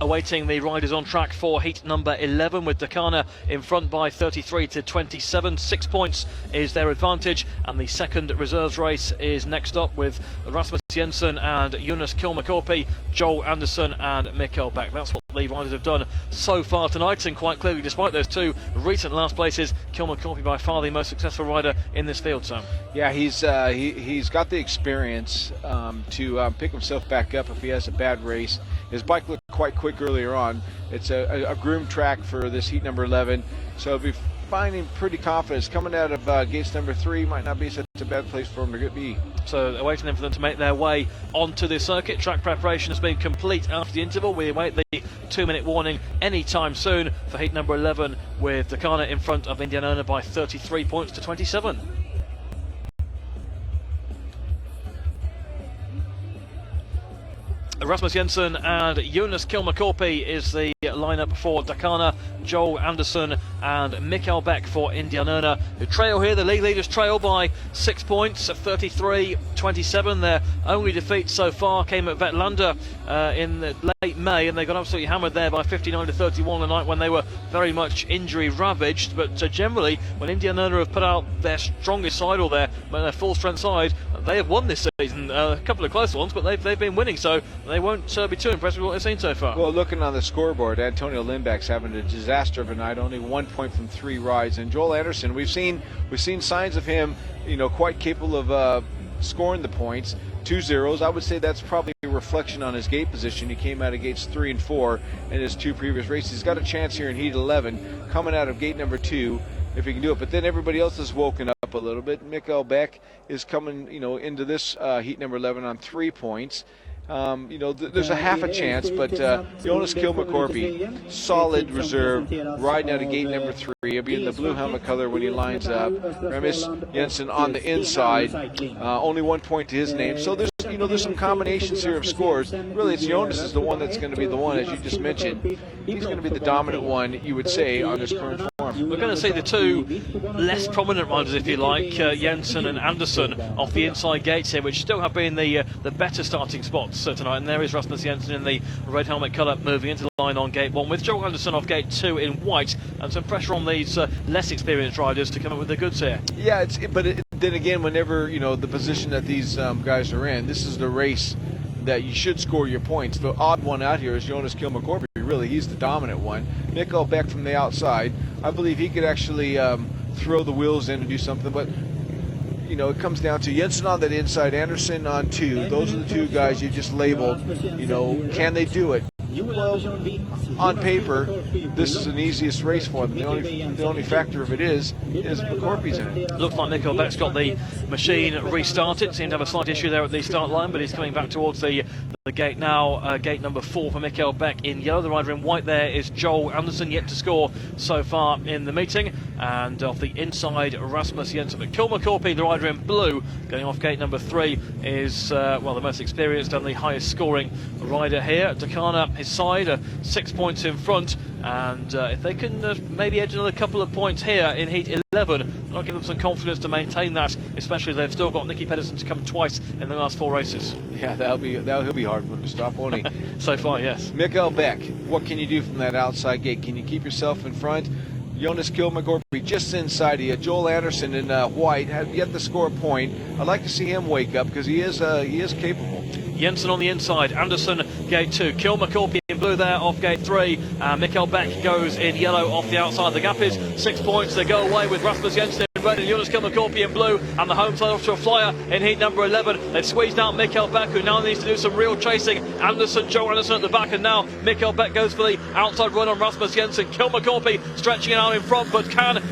[SPEAKER 2] Awaiting the riders on track for heat number 11, with Dackarna in front by 33-27. 6 points is their advantage, and the second reserves race is next up with Rasmus Jensen and Jonas Kilmer-Korpi, Joel Anderson and Mikael Beck. That's what the riders have done so far tonight, and quite clearly, despite those 2 recent last places, Kilmer-Korpi by far the most successful rider in this field, Sam.
[SPEAKER 1] Yeah, he's got the experience to pick himself back up if he has a bad race. His bike looked quite quick earlier on. It's a groomed track for this heat number 11, so if you find him pretty confident coming out of gates number 3, might not be such a bad place for him to be.
[SPEAKER 2] So awaiting them for them to make their way onto the circuit. Track preparation has been complete after the interval. We await the 2-minute warning any time soon for heat number 11, with Dackarna in front of Indianerna by 33 points to 27. Rasmus Jensen and Jonas Kilmer-Korpi is the lineup for Dackarna. Joel Anderson and Mikael Beck for Indianerna, who trail here. The league leaders trail by 6 points, 33-27. Their only defeat so far came at Vetlanda in late May, and they got absolutely hammered there by 59-31 the night when they were very much injury ravaged. But generally, when Indianerna have put out their strongest side, or their full strength side, they have won this season. A couple of close ones, but they've been winning, so they won't be too impressed with what they've seen so far.
[SPEAKER 1] Well, looking on the scoreboard, Antonio Lindback's having a disaster of a night, only 1 point from 3 rides. And Joel Anderson, we've seen signs of him, quite capable of scoring the points. 2 zeros. I would say that's probably a reflection on his gate position. He came out of gates 3 and 4 in his 2 previous races. He's got a chance here in heat 11, coming out of gate number 2, if he can do it. But then everybody else has woken up a little bit. Mikael Beck is coming, into this heat number 11 on 3 points. There's a half a chance, but Jonas Kilmer-Korpi, solid reserve, riding out of gate number 3. He'll be in the blue helmet color when he lines up. Rasmus Jensen on the inside, only 1 point to his name. So there's some combinations here of scores. Really, it's Jonas is the one that's going to be the one, as you just mentioned. He's going to be the dominant one, you would say, on his current form.
[SPEAKER 2] We're going to see the 2 less prominent riders, if you like, Jensen and Anderson, off the inside gates here, which still have been the better starting spots tonight. And there is Rasmus Jensen in the red helmet colour, moving into the line on gate 1, with Joel Anderson off gate 2 in white, and some pressure on these less experienced riders to come up with their goods here.
[SPEAKER 1] Yeah, then again, whenever the position that these guys are in, this is the race that you should score your points. The odd one out here is Jonas Kilmer-Korpi. Really, he's the dominant one. Mikael Beck from the outside, I believe he could actually throw the wheels in and do something, but it comes down to Jensen on that inside, Anderson on 2. Those are the 2 guys you just labeled. Can they do it? Well, on paper, this is an easiest race for them. The only factor of it is Korpi's in it.
[SPEAKER 2] Looks like Mikael Beck's got the machine restarted. Seemed to have a slight issue there at the start line, but he's coming back towards the gate now. Gate number 4 for Mikael Beck in yellow. The rider in white there is Joel Anderson, yet to score so far in the meeting. And off the inside, Rasmus Jensen. But Kilmer-Korpi, the rider in blue, going off gate number 3, is the most experienced and the highest scoring rider here. Dackarna his side, 6 points in front, and if they can maybe edge another couple of points here in Heat 11, that'll give them some confidence to maintain that, especially they've still got Nicky Pedersen to come twice in the last 4 races.
[SPEAKER 1] Yeah, he'll be hard for him to stop, won't he?
[SPEAKER 2] So far, yes.
[SPEAKER 1] Mikael Beck, what can you do from that outside gate? Can you keep yourself in front? Jonas Kilmagorby just inside of you. Joel Anderson in white have yet to score a point. I'd like to see him wake up because he is capable.
[SPEAKER 2] Jensen on the inside, Anderson gate 2, Kilmagorby in blue there off gate 3, and Mikael Beck goes in yellow off the outside. The gap is 6 points. They go away with Rasmus Jensen in red and Jonas Kilmagorby in blue, and the home side off to a flyer in heat number 11. They've squeezed out Mikael Beck, who now needs to do some real chasing. Joe Anderson at the back, and now Mikael Beck goes for the outside run on Rasmus Jensen. Kilmagorby stretching it out in front, but can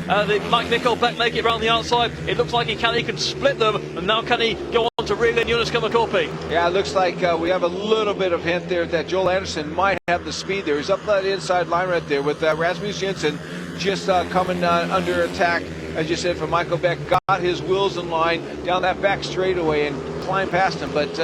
[SPEAKER 2] Mikael Beck make it round the outside? It looks like he can split them, and now can he go on to reel in Jonas Kilmagorby?
[SPEAKER 1] Yeah, it looks like we have a little bit of hint there that Joel Anderson might have the speed there. He's up that inside line right there with Rasmus Jensen just coming under attack, as you said, from Mikael Beck. Got his wheels in line down that back straightaway and climbed past him. But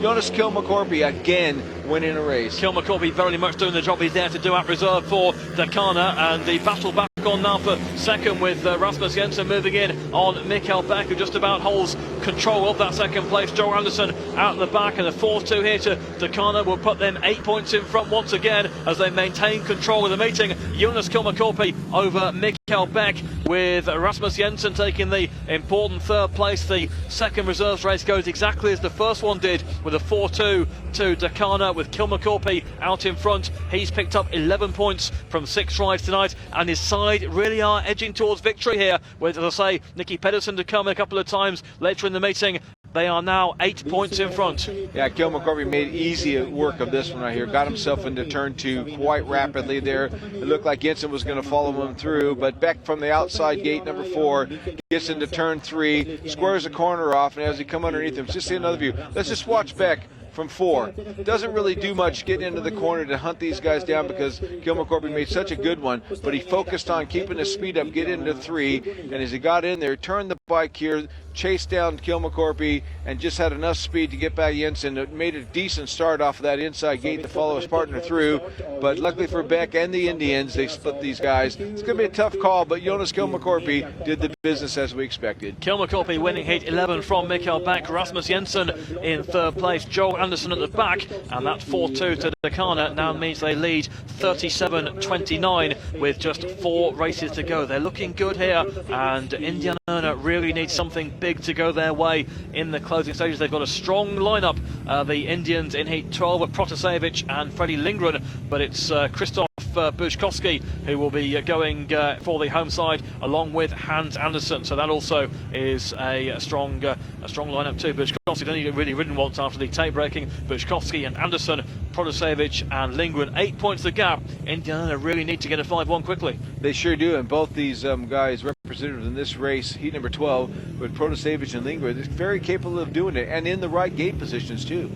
[SPEAKER 1] Jonas Kilmagorby again winning a race.
[SPEAKER 2] Kilmagorby very much doing the job he's there to do at reserve for Dackarna, and the battle back on now for second with Rasmus Jensen moving in on Mikael Beck, who just about holds control of that second place. Joe Anderson out the back, and the 4-2 here to Dackarna will put them 8 points in front once again as they maintain control of the meeting. Jonas Kilmagorby over Mikael Beck, with Rasmus Jensen taking the important third place. The second reserves race goes exactly as the first one did, with a 4-2 to Dackarna, with Kilmagorby out in front. He's picked up 11 points from 6 tries tonight, and his side really are edging towards victory here, with, as I say, Nicky Pedersen to come a couple of times later in the meeting. They are now 8 points in front.
[SPEAKER 1] Yeah, Kilmagorby made easy work of this one right here. Got himself into turn 2 quite rapidly there. It looked like Jensen was going to follow him through, but Beck from the outside gate number 4 gets into turn 3, squares the corner off, and as he come underneath him, just see another view. Let's just watch Beck from 4. Doesn't really do much getting into the corner to hunt these guys down because Kilmagorby made such a good one, but he focused on keeping his speed up, get into 3, and as he got in there, turned the bike here, chased down Kilmagorby, and just had enough speed to get by Jensen. It made a decent start off of that inside gate to follow his partner through, but luckily for Beck and the Indians, they split these guys. It's going to be a tough call, but Jonas Kilmagorby did the business as we expected.
[SPEAKER 2] Kilmagorby winning heat 11 from Mikael Beck. Rasmus Jensen in third place. Joel Anderson at the back, and that 4-2 to Dackarna now means they lead 37-29 with just 4 races to go. They're looking good here, and Indianerna really needs something big to go their way in the closing stages. They've got a strong lineup, the Indians in heat 12 with Protasevich and Freddie Lindgren, but it's Krzysztof Buszkowski who will be going for the home side along with Hans Andersen, so that also is a strong lineup too. Buszkowski's only really ridden once after the tape breaking. Buszkowski and Andersen, Protasevich and Lindgren, 8 points the gap. Indiana really need to get a 5-1 quickly.
[SPEAKER 1] They sure do, and both these guys represented in this race, heat number 12, with Protasevich and Lindgren, they're very capable of doing it, and in the right gate positions too.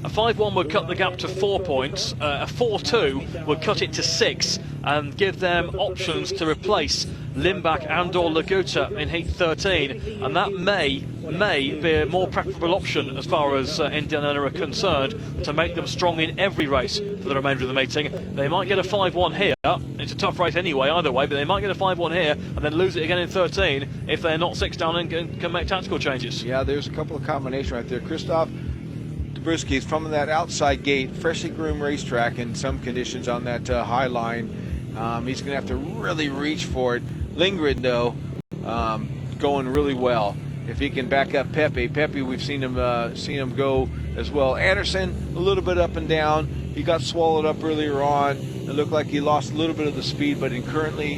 [SPEAKER 2] A 5-1 would cut the gap to 4 points. A 4-2 would cut it to 6 and give them options to replace Limbach and or Laguta in heat 13, and that may be a more preferable option as far as Indianerna are concerned, to make them strong in every race for the remainder of the meeting. They might get a 5-1 here. It's a tough race anyway either way, but they might get a 5-1 here and then lose it again in 13 if they're not 6 down and can make tactical changes.
[SPEAKER 1] Yeah, there's a couple of combinations right there. Krzysztof Buszkowski is from that outside gate, freshly groomed racetrack in some conditions on that high line. He's going to have to really reach for it. Lindgren, though, going really well. If he can back up Pepe, we've seen him go as well. Anderson, a little bit up and down. He got swallowed up earlier on. It looked like he lost a little bit of the speed, but currently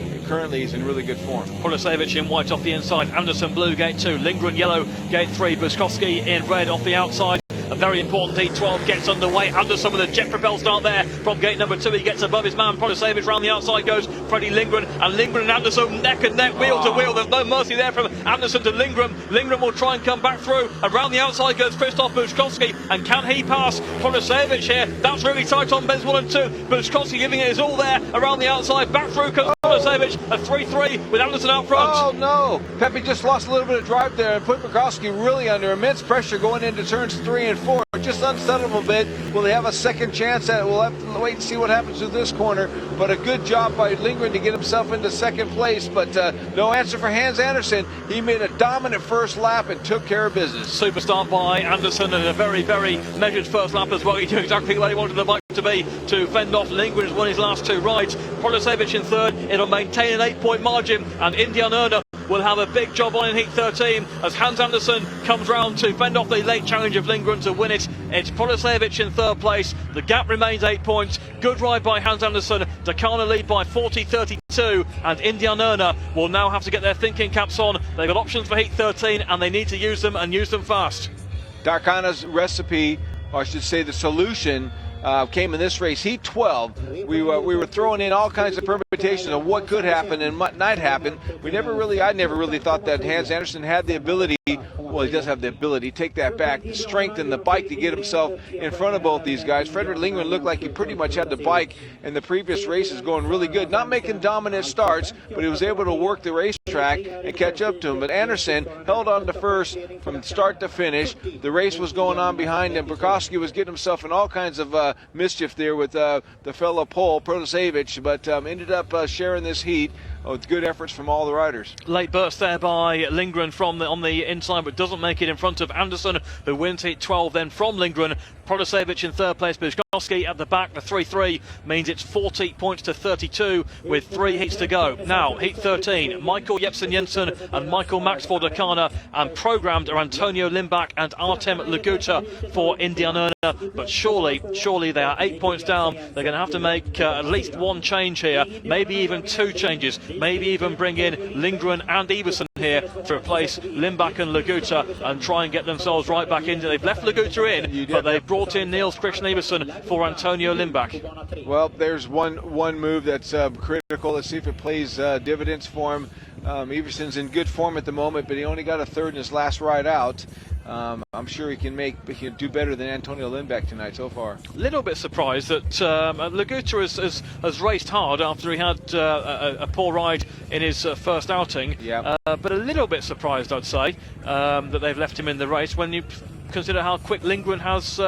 [SPEAKER 1] he's in really good form.
[SPEAKER 2] Protasevich in white off the inside. Anderson blue, gate 2. Lindgren yellow, gate 3. Buszkowski in red off the outside. A very important heat 12 gets underway. Anderson with a jet propel start there from gate number 2. He gets above his man. Protasevich round the outside goes Freddie Lindgren, and Lindgren and Anderson neck and neck, wheel to wheel. There's no mercy there from Anderson to Lindgren. Lindgren will try and come back through. Around the outside goes Krzysztof Buczkowski, and can he pass Protasevich here? That's really tight on bends 1 and 2. Buczkowski giving it his all there around the outside. Back through comes Protasevich, a 3-3 with Anderson out front.
[SPEAKER 1] Oh no! Pepe just lost a little bit of drive there and put Buczkowski really under immense pressure going into turns 3 and 4. Just unsettled a bit. Will they have a second chance at it? We'll have to wait and see what happens with this corner. But a good job by Lindgren to get himself into second place. But no answer for Hans Andersen. He made a dominant first lap and took care of business.
[SPEAKER 2] Super start by Anderson and a very, very measured first lap as well. He did exactly where he wanted the bike to be to fend off Lindgren, who's won his last 2 rides. Protasevich in third. It'll maintain an 8-point margin, and Indianerna will have a big job on in heat 13 as Hans Andersen comes round to fend off the late challenge of Lindgren to win it. It's Protasevich in third place. The gap remains 8 points. Good ride by Hans Andersen. Dackarna lead by 40-32, and Indianerna will now have to get their thinking caps on. They've got options for heat 13 and they need to use them and use them fast.
[SPEAKER 1] Dackarna's recipe, or I should say the solution, came in this race, heat 12. We were throwing in all kinds of permutations of what could happen and what might happen. I never really thought that Hans Andersen had the ability. Well, he does have the ability, take that back, the strength in the bike to get himself in front of both these guys. Fredrik Lindgren looked like he pretty much had the bike in the previous races going really good, not making dominant starts, but he was able to work the racetrack and catch up to him. But Andersen held on to first from start to finish. The race was going on behind him. Buczkowski was getting himself in all kinds of mischief there with the fellow Pole, Protasevich, but ended up sharing this heat with good efforts from all the riders.
[SPEAKER 2] Late burst there by Lindgren on the inside, but doesn't make it in front of Andersen, who wins heat 12 then from Lindgren. Protasevich in third place, Buczkowski at the back. The 3-3 means it's 40 points to 32 with 3 heats to go. Now, heat 13, Michael Jepsen-Jensen and Michael Max for Dackarna, and programmed are Antonio Limbach and Artem Laguta for Indianerna. But surely they are 8 points down. They're going to have to make at least one change here, maybe even 2 changes, maybe even bring in Lindgren and Iversen here to replace Limbach and Laguta and try and get themselves right back into. They've left Laguta in, but they've brought in Niels Christian Iversen for Antonio Limbach.
[SPEAKER 1] Well, there's one move that's critical. Let's see if it plays dividends for him. Iversen's in good form at the moment, but he only got a third in his last ride out. I'm sure he can do better than Antonio Limbach tonight so far.
[SPEAKER 2] A little bit surprised that Laguta has raced hard after he had a poor ride in his first outing.
[SPEAKER 1] Yeah.
[SPEAKER 2] But a little bit surprised, I'd say, that they've left him in the race when you consider how quick Lindgren has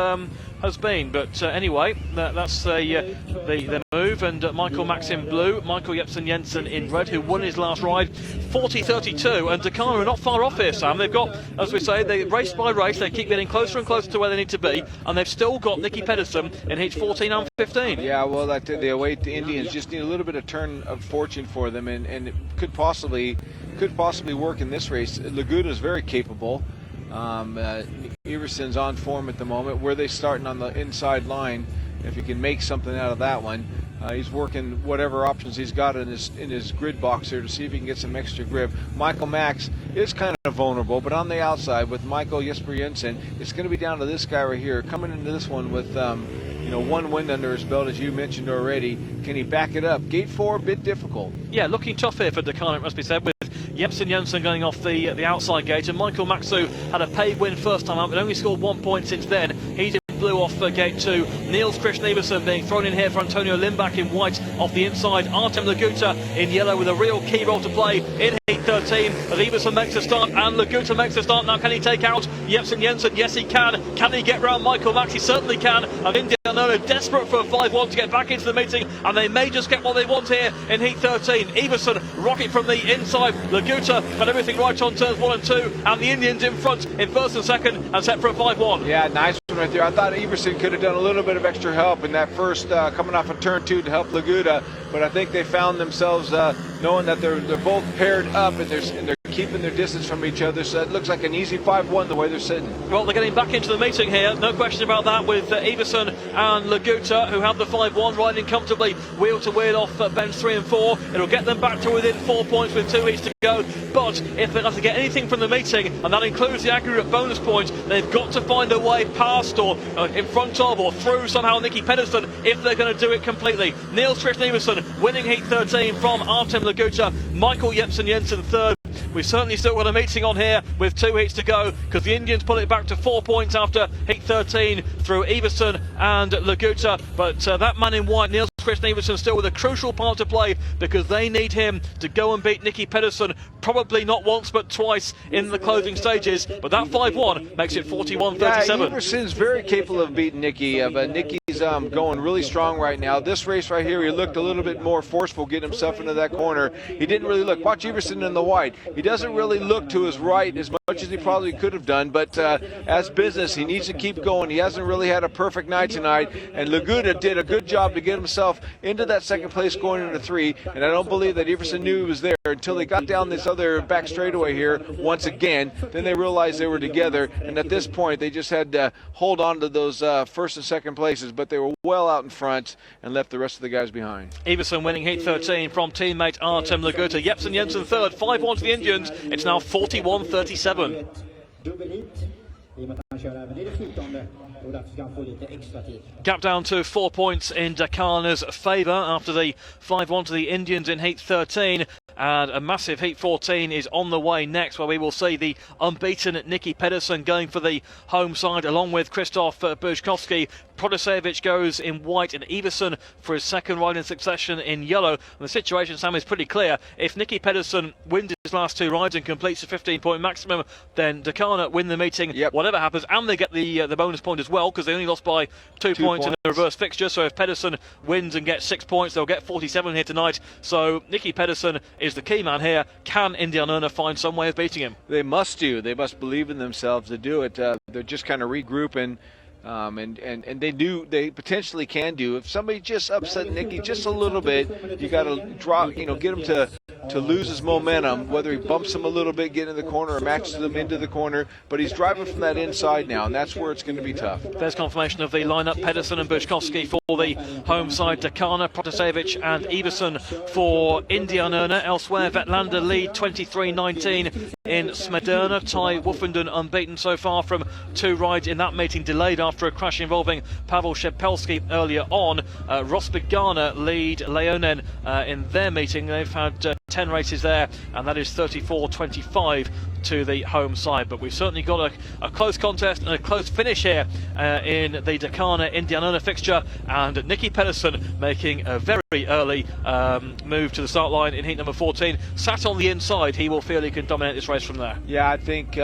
[SPEAKER 2] been. But anyway, that's the move. And Michael Max in blue, Michael Jepsen-Jensen in red, who won his last ride. 40-32, and Dackarna are not far off here, Sam. They've got, as we say, they race by race, they keep getting closer and closer to where they need to be, and they've still got Nicky Pedersen in heats 14 and 15.
[SPEAKER 1] Yeah, well, the away the Indians just need a little bit of turn of fortune for them, and it could possibly work in this race. Laguta is very capable. Iversen's on form at the moment. Where they starting on the inside line, if he can make something out of that one. He's working whatever options he's got in his grid box here to see if he can get some extra grip. Michael Max is kind of vulnerable, but on the outside with Michael Jesper-Jensen, it's going to be down to this guy right here coming into this one with one win under his belt, as you mentioned already. Can he back it up? Gate 4, a bit difficult.
[SPEAKER 2] Yeah, looking tough here for Dackarna, it must be said, with Jepsen-Jensen going off the outside gate, and Michael Maxu had a paid win first time out, but only scored 1 point since then. He's in blue off gate 2. Niels Christian Iversen being thrown in here for Antonio Limbach in white off the inside. Artem Laguta in yellow with a real key role to play in heat 13. As Iversen makes a start and Laguta makes a start. Now can he take out Jepsen-Jensen? Yes, he can. Can he get round Michael Max? He certainly can. And Indianerna desperate for a 5-1 to get back into the meeting, and they may just get what they want here in heat 13. Iversen rocket from the inside. Laguta got everything right on turns 1 and 2, and the Indians in front in first and second and set for a 5-1.
[SPEAKER 1] Yeah, nice one right there. I thought Iversen could have done a little bit of extra help in that first coming off of turn 2 to help Laguta, but I think they found themselves knowing that they're both paired up and they're keeping their distance from each other, so it looks like an easy 5-1 the way they're sitting.
[SPEAKER 2] Well, they're getting back into the meeting here, no question about that, with Iversen and Laguta, who have the 5-1, riding comfortably wheel to wheel off bends 3 and 4. It'll get them back to within 4 points with 2 heats to go, but if they have to get anything from the meeting, and that includes the aggregate bonus points, they've got to find a way past or in front of or through somehow Nicky Pedersen if they're going to do it completely. Niels Christian Iversen winning heat 13 from Artem Laguta, Michael Jepsen-Jensen third, We certainly still got a meeting on here with 2 heats to go, because the Indians pull it back to 4 points after heat 13 through Everson and Laguta. But that man in white, Niels Christian Everson, still with a crucial part to play, because they need him to go and beat Nicky Pedersen, probably not once but twice in the closing stages. But that 5-1 makes it 41-37.
[SPEAKER 1] Yeah, Everson's very capable of beating Nicky. Nicky's going really strong right now. This race right here, he looked a little bit more forceful, getting himself into that corner. He didn't really look. Watch Everson in the white. He doesn't really look to his right as much as he probably could have done, but as business, he needs to keep going. He hasn't really had a perfect night tonight, and Laguta did a good job to get himself into that second place going into 3, and I don't believe that Everson knew he was there until they got down this other back straightaway here once again. Then they realized they were together, and at this point they just had to hold on to those first and second places, but they were well out in front and left the rest of the guys behind.
[SPEAKER 2] Everson winning heat 13 from teammate Artem Laguta. Jepsen Jensen third, 5-1 to the Indians. It's now 41-37. Gap down to 4 points in Dackarna's favour after the 5-1 to the Indians in heat 13. And a massive heat 14 is on the way next, where we will see the unbeaten Nicky Pedersen going for the home side along with Krzysztof Burzkowski. Protasevich goes in white and Everson for his second ride in succession in yellow. And the situation, Sam, is pretty clear. If Nicky Pedersen wins his last 2 rides and completes the 15-point maximum, then Dackarna win the meeting, whatever happens, and they get the bonus point as well, because they only lost by 2 points in the reverse fixture. So if Pedersen wins and gets 6 points, they'll get 47 here tonight. So Nicky Pedersen is the key man here. Can Indianerna find some way of beating him?
[SPEAKER 1] They must do. They must believe in themselves to do it. They're just kind of regrouping. And they potentially can do. If somebody just upset Nicky just a little bit, you got to drop, get him to lose his momentum, whether he bumps him a little bit, get in the corner, or matches them into the corner. But he's driving from that inside now, and that's where it's going to be tough.
[SPEAKER 2] There's confirmation of the lineup: Pedersen and Burzkowski for the home side, Dackarna, Protasevich and Everson for Indianerna. Elsewhere, Vetlanda lead 23-19 in Smederna. Ty Woofenden unbeaten so far from 2 rides in that meeting, delayed after a crash involving Pavel Shepelski earlier on. Rosbigana lead Leonen in their meeting. They've had 10 races there, and that is 34-25 to the home side. But we've certainly got a close contest and a close finish here in the Dackarna Indianerna fixture, and Nicky Pedersen making a very early move to the start line in heat number 14. Sat on the inside, he will feel he can dominate this race from there.
[SPEAKER 1] Yeah, I think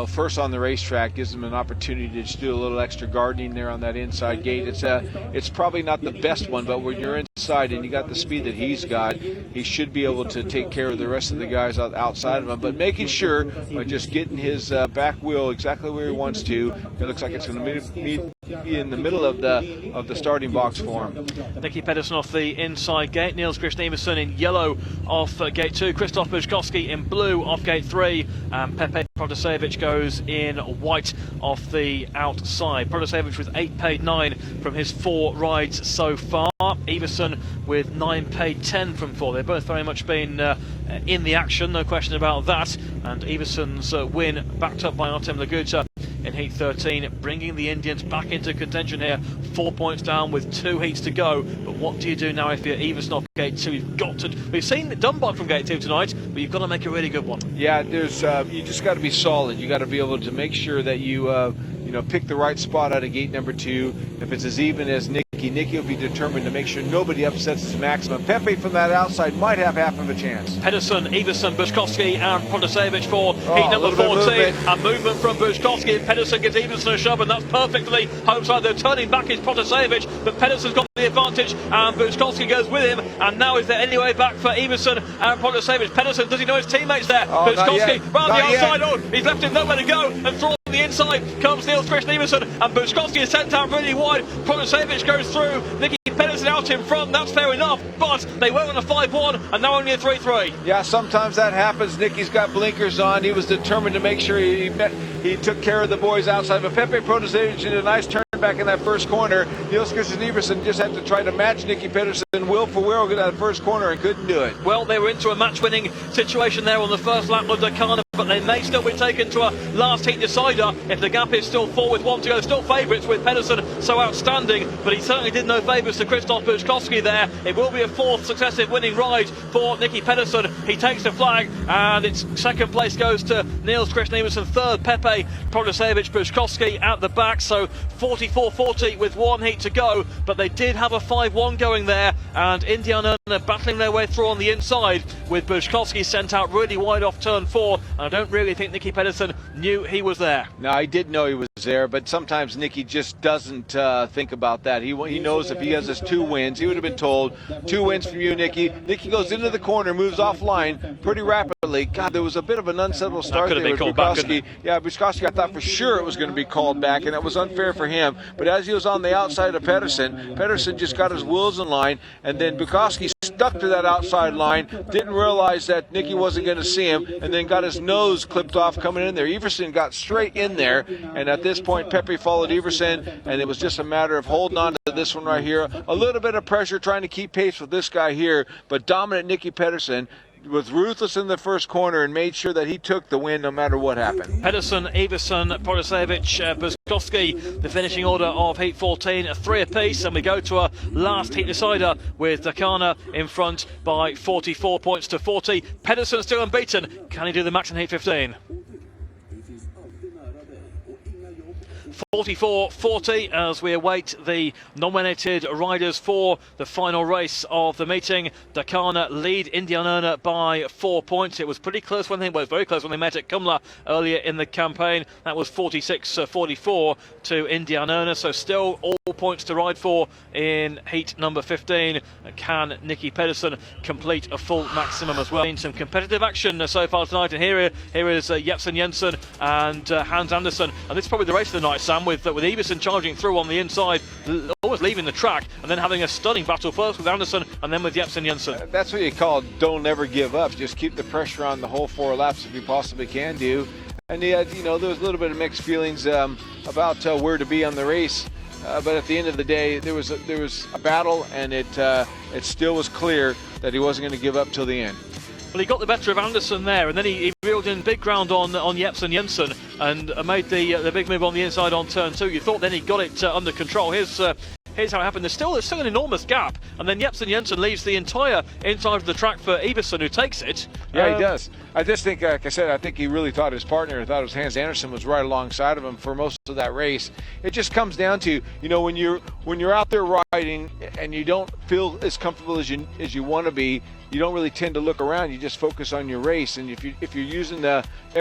[SPEAKER 1] first on the racetrack gives him an opportunity to just do a little extra gardening there on that inside gate. It's probably not the best one, but when you're inside and you got the speed that he's got, he should be able to take care of the rest of the guys outside of him. But making sure by just getting his back wheel exactly where he wants to, it looks like it's going to be in the middle of the starting box for him.
[SPEAKER 2] Nicky Pedersen off the inside gate, Niels Christian Everson in yellow off gate 2, Krzysztof Burzkowski in blue off gate 3, and Pepe Protasevich goes in white off the outside. Protasevich with 8 paid 9 from his 4 rides so far. Everson with 9 paid 10 from 4. They've both very much been in the action, no question about that. And Everson's win backed up by Artem Laguta in heat 13, bringing the Indians back into contention here. 4 points down with 2 heats to go. But what do you do now if you're Everson off gate 2? You've got to. We've seen Dunbar from gate 2 tonight, but you've got to make a really good one.
[SPEAKER 1] Yeah, there's you just got to be solid. You got to be able to make sure that you pick the right spot out of gate number 2. If it's as even as Nicky will be determined to make sure nobody upsets his maximum. Pepe from that outside might have half of a chance.
[SPEAKER 2] Pedersen, Everson, Burzkowski and Protasevich for heat number 14. A movement from Burzkowski, and Pedersen gives Everson a shove, and that's perfectly home side. They're turning back is Protasevich, but Pedersen's got the advantage, and Burzkowski goes with him. And now is there any way back for Everson and Protasevich? Pedersen, does he know his teammates there? Burzkowski round the outside. Oh, he's left him nowhere to go, and through the inside comes Niels Christian Everson, and Burzkowski is sent out really wide. Protasevich goes through. Nicky Pedersen out in front, that's fair enough, but they went on a 5-1 and now only a 3-3.
[SPEAKER 1] Yeah, sometimes that happens. Nicky's got blinkers on. He was determined to make sure he took care of the boys outside, but Pepe Protasevich did a nice turn back in that first corner. Niels Christian Everson just had to try to match Nicky Pedersen will for will get that first corner and couldn't do it.
[SPEAKER 2] Well, they were into a match-winning situation there on the first lap of Dackarna, but they may still be taken to a last heat decider if the gap is still 4 with 1 to go. Still favourites with Pedersen so outstanding, but he certainly did no favours to Krzysztof Buczkowski there. It will be a 4th successive winning ride for Nicky Pedersen. He takes the flag, and its 2nd place goes to Niels Christian Iversen. 3rd, Pepe Protasevich Buczkowski at the back. So 44-40 with 1 heat to go, but they did have a 5-1 going there, and Indianerna battling their way through on the inside with Buczkowski sent out really wide off turn 4. I don't really think Nicky Pedersen knew he was there.
[SPEAKER 1] No, I did know he was there, but sometimes Nicky just doesn't think about that. He knows if he has his 2 wins, he would have been told, 2 wins from you, Nicky. Nicky goes into the corner, moves offline pretty rapidly. God, there was a bit of an unsettled start there with Buczkowski. Yeah, Buczkowski, I thought for sure it was going to be called back, and it was unfair for him. But as he was on the outside of Pedersen just got his wheels in line, and then Buczkowski stuck to that outside line, didn't realize that Nicky wasn't going to see him, and then got his nose clipped off coming in there. Iversen got straight in there, and at this point Pepe followed Iversen, and it was just a matter of holding on to this one right here. A little bit of pressure trying to keep pace with this guy here, but dominant Nicky Pedersen was ruthless in the first corner and made sure that he took the win no matter what happened.
[SPEAKER 2] Pedersen, Iversen, Protasevich, Buczkowski, the finishing order of Heat 14, 3 apiece, and we go to a last heat decider with Dackarna in front by 44 points to 40. Pedersen still unbeaten. Can he do the max in Heat 15? 44-40 as we await the nominated riders for the final race of the meeting. Dackarna lead Indianerna by 4 points. It was pretty close when very close when they met at Kumla earlier in the campaign. That was 46-44 to Indianerna, so still all points to ride for in heat number 15. Can Nicky Pedersen complete a full maximum as well? Some competitive action so far tonight, and here is Jepsen Jensen and Hans Andersen, and this is probably the race of the night, Sam, with Iversen charging through on the inside, almost leaving the track, and then having a stunning battle first with Andersen and then with Jepsen Jensen.
[SPEAKER 1] That's what you call don't ever give up. Just keep the pressure on the whole 4 laps if you possibly can do. And there was a little bit of mixed feelings about where to be on the race. But at the end of the day, there was a battle, and it still was clear that he wasn't going to give up till the end.
[SPEAKER 2] Well, he got the better of Andersen there, and then he reeled in big ground on Jepsen Jensen and made the big move on the inside on turn 2. You thought then he got it under control. Here's how it happened. There's still an enormous gap, and then Jepsen Jensen leaves the entire inside of the track for Iversen, who takes it.
[SPEAKER 1] Yeah, he does. I just think, like I said, I think he really thought his partner, thought it was Hans Andersen, was right alongside of him for most of that race. It just comes down to, when you're out there riding and you don't feel as comfortable as you want to be, you don't really tend to look around. You just focus on your race, and if you're using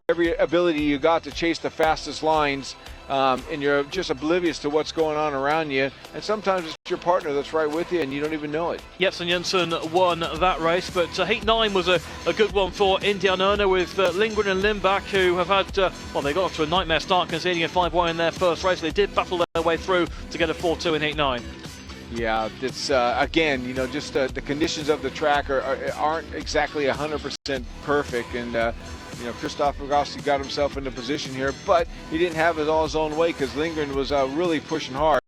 [SPEAKER 1] every ability you got to chase the fastest lines, and you're just oblivious to what's going on around you, and sometimes it's your partner that's right with you and you don't even know it.
[SPEAKER 2] Jepsen Jensen won that race, but Heat 9 was a good one for Indianerna with Lindgren and Lindback, who have had, they got off to a nightmare start, conceding a 5-1 in their first race. They did battle their way through to get a 4-2 in Heat 9.
[SPEAKER 1] Yeah, it's again, just the conditions of the track aren't exactly 100% perfect, and Krzysztof Buczkowski got himself into position here, but he didn't have it all his own way because Lindgren was really pushing hard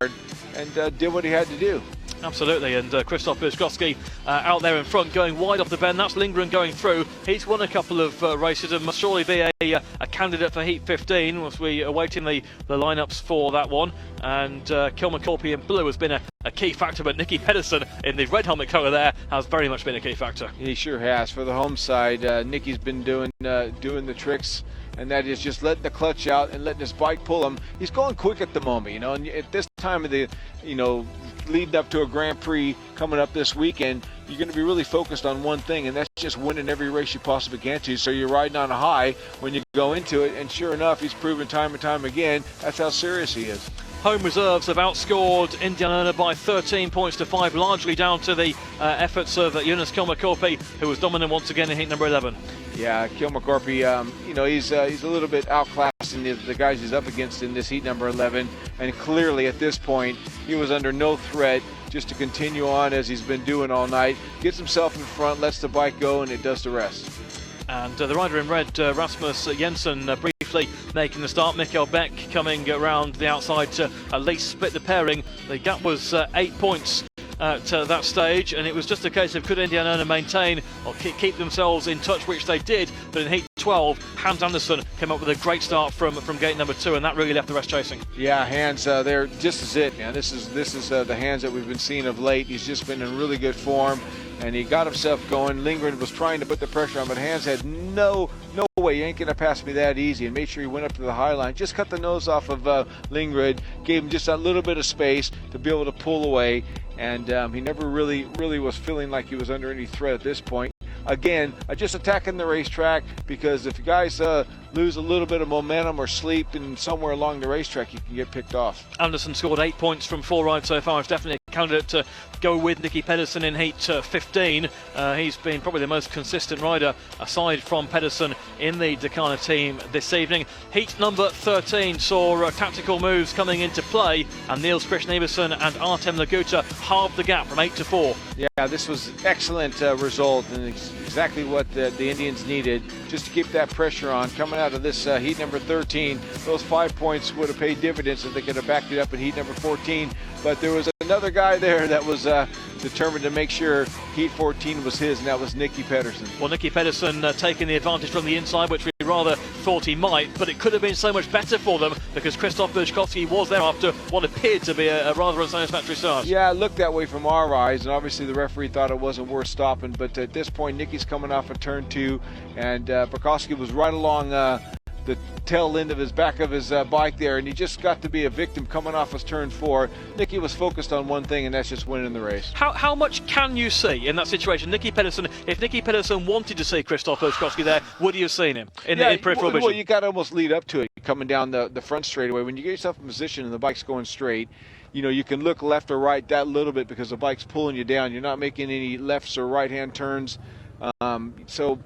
[SPEAKER 1] and did what he had to do.
[SPEAKER 2] Absolutely, and Krzysztof Buczkowski out there in front, going wide off the bend. That's Lindgren going through. He's won a couple of races and must surely be a candidate for Heat 15 as we are awaiting the lineups for that one. And Kilmacorpy in blue has been a key factor, but Nicky Pedersen in the red helmet colour there has very much been a key factor.
[SPEAKER 1] He sure has. For the home side, Nicky's been doing the tricks, and that is just letting the clutch out and letting his bike pull him. He's going quick at the moment, and at this time of the, leading up to a Grand Prix coming up this weekend, you're going to be really focused on one thing, and that's just winning every race you possibly can to. So you're riding on a high when you go into it, and sure enough, he's proven time and time again that's how serious he is.
[SPEAKER 2] Home reserves have outscored Indianerna by 13 points to 5, largely down to the efforts of Jonas Kilmacorpy, who was dominant once again in heat number 11.
[SPEAKER 1] Yeah, Kilmacorpy, he's a little bit outclassed in the guys he's up against in this heat number 11, and clearly at this point he was under no threat just to continue on as he's been doing all night. Gets himself in front, lets the bike go, and it does the rest.
[SPEAKER 2] And the rider in red, Rasmus Jensen, briefly making the start. Mikkel Beck coming around the outside to at least split the pairing. The gap was 8 points at that stage, and it was just a case of could Indianerna maintain or keep themselves in touch, which they did. But in heat 12, Hans Andersen came up with a great start from gate number 2, and that really left the rest chasing.
[SPEAKER 1] Yeah, Hans, they're just as it, man. This is the Hans that we've been seeing of late. He's just been in really good form, and he got himself going. Lindgren was trying to put the pressure on, but Hans had no way, you ain't gonna pass me that easy, and made sure he went up to the high line, just cut the nose off of Lindgren, gave him just a little bit of space to be able to pull away, and he never really was feeling like he was under any threat at this point. Again, just attacking the racetrack, because if you guys lose a little bit of momentum or sleep in somewhere along the racetrack, you can get picked off.
[SPEAKER 2] Andersen scored 8 points from 4 rides so far. It's definitely a candidate to go with Nicky Pedersen in heat 15. He's been probably the most consistent rider aside from Pedersen in the Dackarna team this evening. Heat number 13 saw tactical moves coming into play, and Niels Christian Iversen and Artem Laguta halved the gap from 8 to 4.
[SPEAKER 1] Yeah, this was excellent result, and exactly what the Indians needed just to keep that pressure on. Coming out of this heat number 13, those 5 points would have paid dividends if they could have backed it up in heat number 14. But there was another guy there that was determined to make sure heat 14 was his, and that was Nicky Pedersen.
[SPEAKER 2] Well, Nicky Pedersen taking the advantage from the inside, which we rather thought he might, but it could have been so much better for them because Krzysztof Berszkowski was there after what appeared to be a rather unsatisfactory start.
[SPEAKER 1] Yeah, it looked that way from our eyes, and obviously the referee thought it wasn't worth stopping, but at this point Nicky's coming off of turn 2, and Berszkowski was right along the tail end of his back of his bike there, and he just got to be a victim coming off his turn 4. Nicky was focused on one thing, and that's just winning the race.
[SPEAKER 2] How much can you see in that situation? Nicky Pedersen, if Nicky Pedersen wanted to see Krzysztof Berszkowski there, would he have seen him in peripheral vision?
[SPEAKER 1] Well, you got to almost lead up to it, coming down the front straightaway. When you get yourself in position and the bike's going straight, you know, you can look left or right that little bit because the bike's pulling you down. You're not making any lefts or right-hand turns. So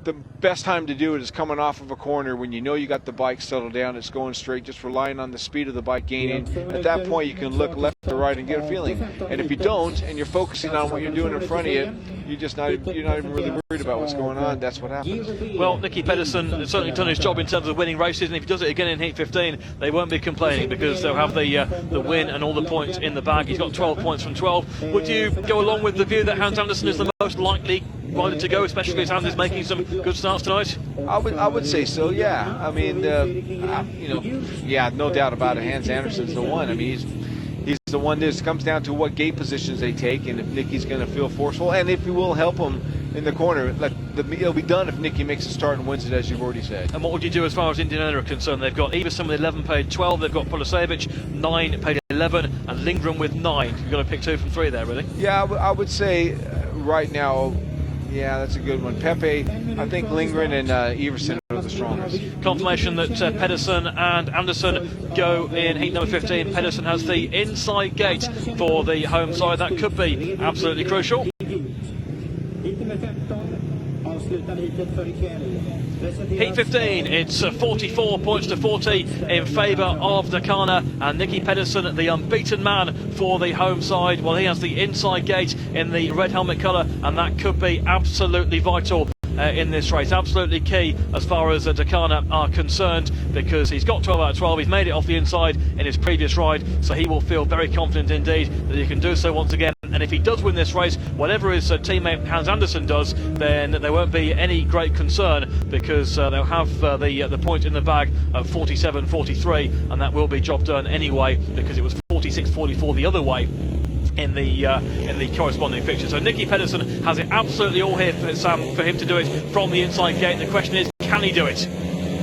[SPEAKER 1] the best time to do it is coming off of a corner when you know you got the bike settled down, it's going straight, just relying on the speed of the bike gaining. At that point, you can look left or right and get a feeling. And if you don't, and you're focusing on what you're doing in front of you, you're not even really worried about what's going on. That's what happens.
[SPEAKER 2] Well, Nicky Pedersen has certainly done his job in terms of winning races, and if he does it again in heat 15, they won't be complaining because they'll have the win and all the points in the bag. He's got 12 points from 12. Would you go along with the view that Hans Andersen is the most likely rider to go, especially as Hans is making some good starts tonight?
[SPEAKER 1] I would say so, yeah. I mean, yeah, no doubt about it. Hans Andersen's the one. I mean, he's the one that comes down to what gate positions they take, and if Nicky's going to feel forceful, and if he will help him in the corner, it'll be done if Nicky makes a start and wins it, as you've already said.
[SPEAKER 2] And what would you do as far as Indianerna are concerned? They've got Iversen with 11, paid 12. They've got Polasevich, 9, paid 11, and Lindgren with 9. You've got to pick 2 from 3 there, really.
[SPEAKER 1] Yeah, I would say right now, yeah, that's a good one. Pepe, I think Lindgren and Iversen are the strongest.
[SPEAKER 2] Confirmation that Pedersen and Andersen go in heat number 15. Pedersen has the inside gate for the home side. That could be absolutely crucial. Heat 15, it's 44 points to 40 in favour of Dackarna, and Nicky Pedersen, the unbeaten man for the home side. Well, he has the inside gate in the red helmet colour, and that could be absolutely vital in this race, absolutely key as far as Dackarna are concerned, because he's got 12 out of 12, he's made it off the inside in his previous ride, so he will feel very confident indeed that he can do so once again. And if he does win this race, whatever his teammate Hans Andersen does, then there won't be any great concern, because they'll have the point in the bag at 47-43, and that will be job done anyway, because it was 46-44 the other way in the corresponding fixture. So Nicky Pedersen has it absolutely all here for him to do it from the inside gate. The question is, can he do it?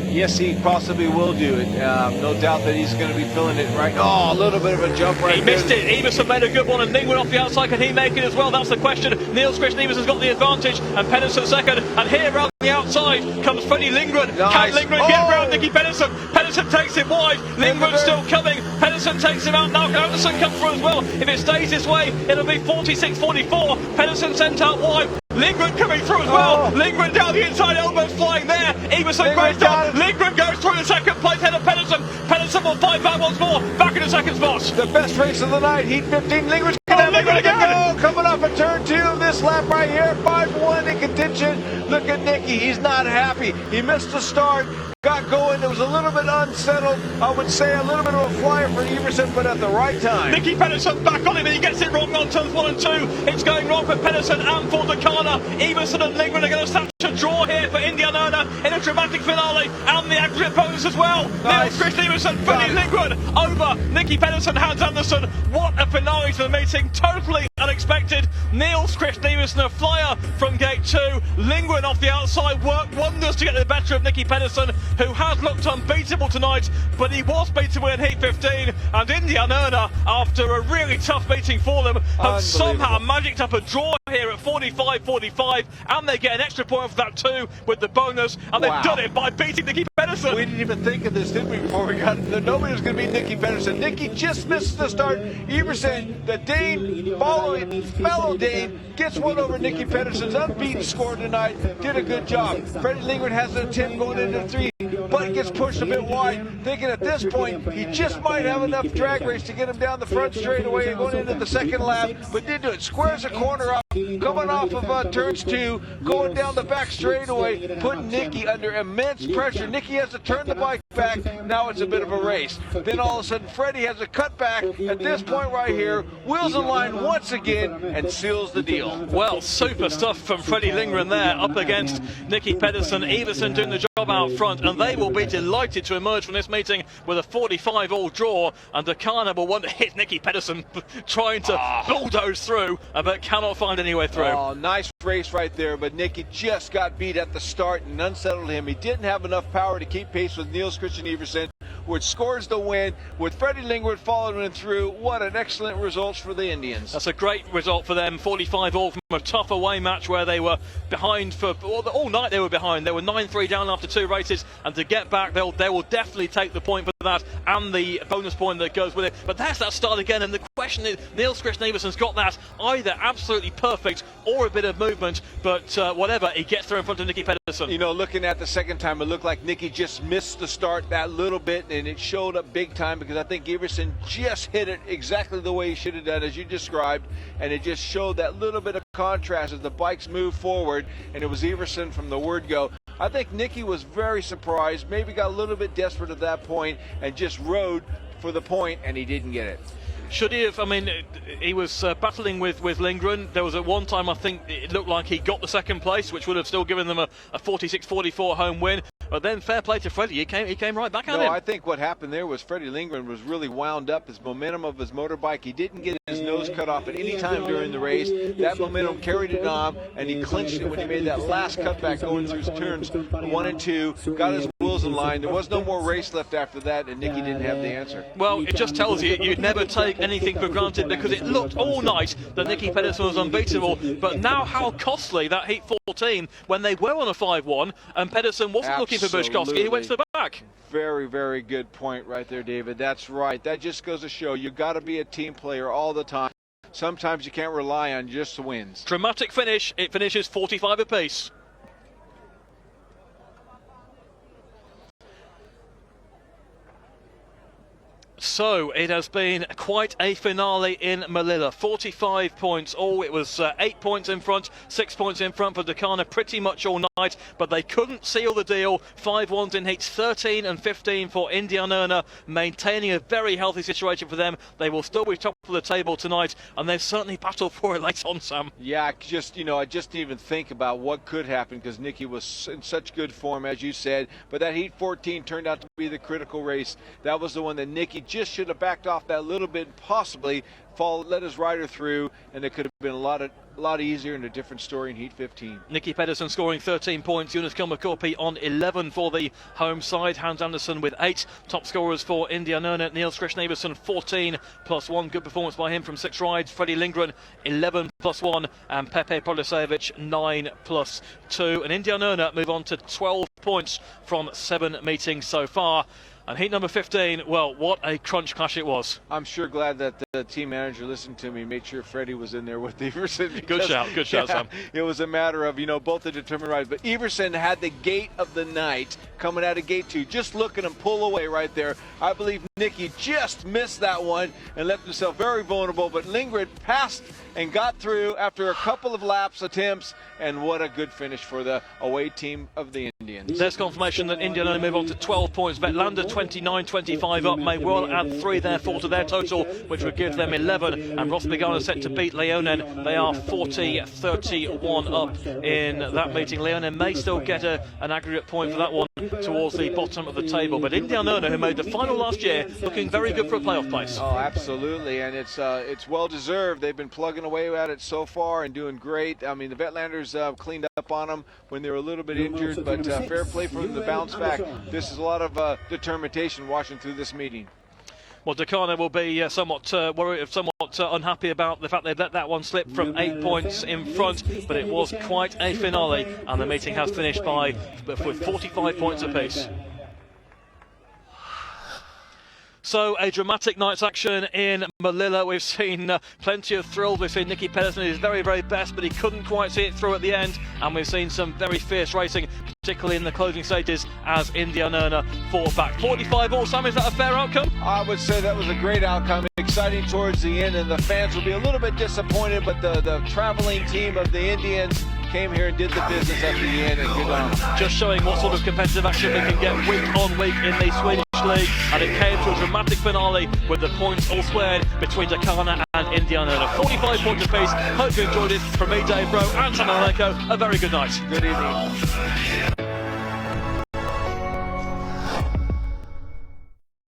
[SPEAKER 1] Yes, he possibly will do it. No doubt that he's going to be feeling it right. Oh, a little bit of a jump right there.
[SPEAKER 2] He missed it. Iversen made a good one, and Lindgren off the outside. Can he make it as well? That's the question. Niels Christian Iversen's got the advantage, and Pedersen second. And here around the outside comes Freddie Lindgren.
[SPEAKER 1] Nice.
[SPEAKER 2] Can Lindgren get around Nicky Pedersen? Pedersen takes it wide. Lindgren's still coming. Pedersen takes him out now. Andersen comes through as well. If it stays this way, it'll be 46-44. Pedersen sent out wide. Lindgren coming through as well. Lindgren down the inside, elbows flying there. Iversen great start. Lindgren goes through the second place ahead of Pedersen. Pedersen will fight back once more. Back in the second spot.
[SPEAKER 1] The best race of the night, heat 15. Lindgren's going to go. Coming off a turn 2 of this lap right here. 5-1 in contention. Look at Nicky. He's not happy. He missed the start. got going. It was a little bit unsettled. I would say a little bit of a flyer for Everson, but at the right time.
[SPEAKER 2] Nicky Pedersen back on him, and he gets it wrong on turns 1 and 2. It's going wrong for Pedersen and for Dackarna. Everson and Lindgren are going to snatch a draw here for Indianerna in a dramatic finale, and the aggregate bonus as well.
[SPEAKER 1] Nice.
[SPEAKER 2] Chris Everson, Freddie Lindgren over Nicky Pedersen, Hans Andersen. What a finale to the meeting, totally unexpected. Niels Christian Everson, a flyer from gate 2. Lindgren off the outside worked wonders to get the better of Nicky Pedersen, who has looked unbeatable tonight, but he was beatable in heat 15. And Indianerna, after a really tough meeting for them, have somehow magicked up a draw here at 45-45, and they get an extra point for that too with the bonus, and they've done it by beating Nicky Pedersen.
[SPEAKER 1] We didn't even think of this, did we, before we got it? Nobody was going to beat Nicky Pedersen. Nicky just missed the start. Everson, the Dane, following fellow Dane, gets one over Nicky Pedersen's unbeaten score tonight. Did a good job. Freddie Lindgren has an attempt going into 3, but gets pushed a bit wide, thinking at this point he just might have enough drag race to get him down the front straightaway and going into the second lap, but didn't do it. Squares the corner up, coming off of turns 2, going down the back straightaway, putting Nicky under immense pressure. Nicky has to turn the bike back. Now it's a bit of a race. Then all of a sudden Freddie has a cutback at this point right here, wheels in line once again, and seals the deal.
[SPEAKER 2] Well, super stuff from Freddie Lindgren there, up against Nicky Pedersen. Everson doing the job out front, and they will be delighted to emerge from this meeting with a 45-all draw, and Dackarna will want to hit Nicky Pedersen trying to bulldoze through, but cannot find any way through.
[SPEAKER 1] Oh, nice race right there, but Nicky just got beat at the start and unsettled him. He didn't have enough power to keep pace with Niels Christian Everson, which scores the win, with Freddie Lindgren following through. What an excellent result for the Indians.
[SPEAKER 2] That's a great result for them. 45-all from a tough away match where they were behind for all night. They were behind. They were 9-3 down after 2 races, and to get back, they will definitely take the point for that and the bonus point that goes with it. But there's that start again, and the question is, Niels Christian Everson's got that either absolutely perfect or a bit of movement, but whatever, he gets there in front of Nicky Pedersen.
[SPEAKER 1] You know, looking at the second time, it looked like Nicky just missed the start that little bit, and it showed up big time because I think Everson just hit it exactly the way he should have done, as you described, and it just showed that little bit of contrast as the bikes moved forward, and it was Everson from the word go. I think Nicky was very surprised, maybe got a little bit desperate at that point, and just rode for the point, and he didn't get it.
[SPEAKER 2] Should he have? I mean, he was battling with Lindgren. There was at one time, I think, it looked like he got the second place, which would have still given them a 46-44 home win. But then fair play to Freddie, he came right back at him.
[SPEAKER 1] I think what happened there was Freddie Lindgren was really wound up. His momentum of his motorbike, he didn't get his nose cut off at any time during the race. That momentum carried it on, and he clinched it when he made that last cutback going through turns 1 and 2, got his wheels in line. There was no more race left after that, and Nicky didn't have the answer.
[SPEAKER 2] Well, it just tells you you'd never take anything for granted, because it looked all night that Nicky Pedersen was unbeatable, but now how costly that heat 14 when they were on a 5-1 and Pedersen wasn't looking for Bushkowski, he went to the back.
[SPEAKER 1] Very, very good point right there, David. That's right. That just goes to show you got to be a team player all the time. Sometimes you can't rely on just the wins.
[SPEAKER 2] Dramatic finish. It finishes 45 apiece. So it has been quite a finale in Malila. 45 points all. It was 8 points in front, 6 points in front for Dackarna pretty much all night, but they couldn't seal the deal. 5-1s in heats 13 and 15 for Indianerna, maintaining a very healthy situation for them. They will still be top of the table tonight, and they've certainly battled for it later on, Sam.
[SPEAKER 1] Yeah, I just didn't even think about what could happen because Nicky was in such good form, as you said, but that heat 14 turned out to be the critical race. That was the one that Nicky just should have backed off that little bit, possibly let his rider through, and it could have been a lot easier and a different story in heat 15.
[SPEAKER 2] Nicky Pedersen scoring 13 points, Jonas Kumla on 11 for the home side, Hans Andersen with 8. Top scorers for Indianerna, Niels Christian Everson 14 plus 1, good performance by him from 6 rides. Freddie Lindgren 11 plus 1, and Pepe Protasevich 9 plus 2. And Indianerna move on to 12 points from 7 meetings so far. And heat number 15, well, what a crunch clash it was.
[SPEAKER 1] I'm sure glad that the team manager listened to me, made sure Freddie was in there with Everson.
[SPEAKER 2] Good shout, Sam.
[SPEAKER 1] It was a matter of, both the determined riders. But Everson had the gate of the night coming out of gate 2. Just look at him pull away right there. I believe Nicky just missed that one and left himself very vulnerable. But Lindgren passed and got through after a couple of laps attempts. And what a good finish for the away team of the Indians.
[SPEAKER 2] There's confirmation that Indiana move on to 12 points. Vetlanda 29-25 up, may well add 3 therefore to their total, which would give them 11. And Ross Begana set to beat Leonen. They are 40-31 up in that meeting. Leonen may still get an aggregate point for that one towards the bottom of the table. But Indianerna, who made the final last year, looking very good for a playoff place.
[SPEAKER 1] Oh, absolutely, and it's well deserved. They've been plugging away at it so far and doing great. I mean, the Vetlanders cleaned up on them when they were a little bit injured, but fair play for them to bounce back. This is a lot of determination watching through this meeting.
[SPEAKER 2] Well, Dackarna will be somewhat worried, somewhat unhappy about the fact they let that one slip from 8 points in front, but it was quite a finale, and the meeting has finished with 45 points apiece. So a dramatic night's action in Malila. We've seen plenty of thrills. We've seen Nicky Pedersen at his very, very best, but he couldn't quite see it through at the end. And we've seen some very fierce racing, particularly in the closing stages, as Indianerna fought back. 45 all, Sam, is that a fair outcome?
[SPEAKER 1] I would say that was a great outcome. Exciting towards the end, and the fans will be a little bit disappointed, but the traveling team of the Indians came here and did the business at the end, and good on them.
[SPEAKER 2] Just showing what sort of competitive action they can get week on week in the Swedish League, and it came to a dramatic finale with the points all squared between Dackarna and Indianerna. 45 points apiece. Hope you enjoyed it. From me, Dave Bro, and Sam Aleko, a very good night.
[SPEAKER 1] Good evening.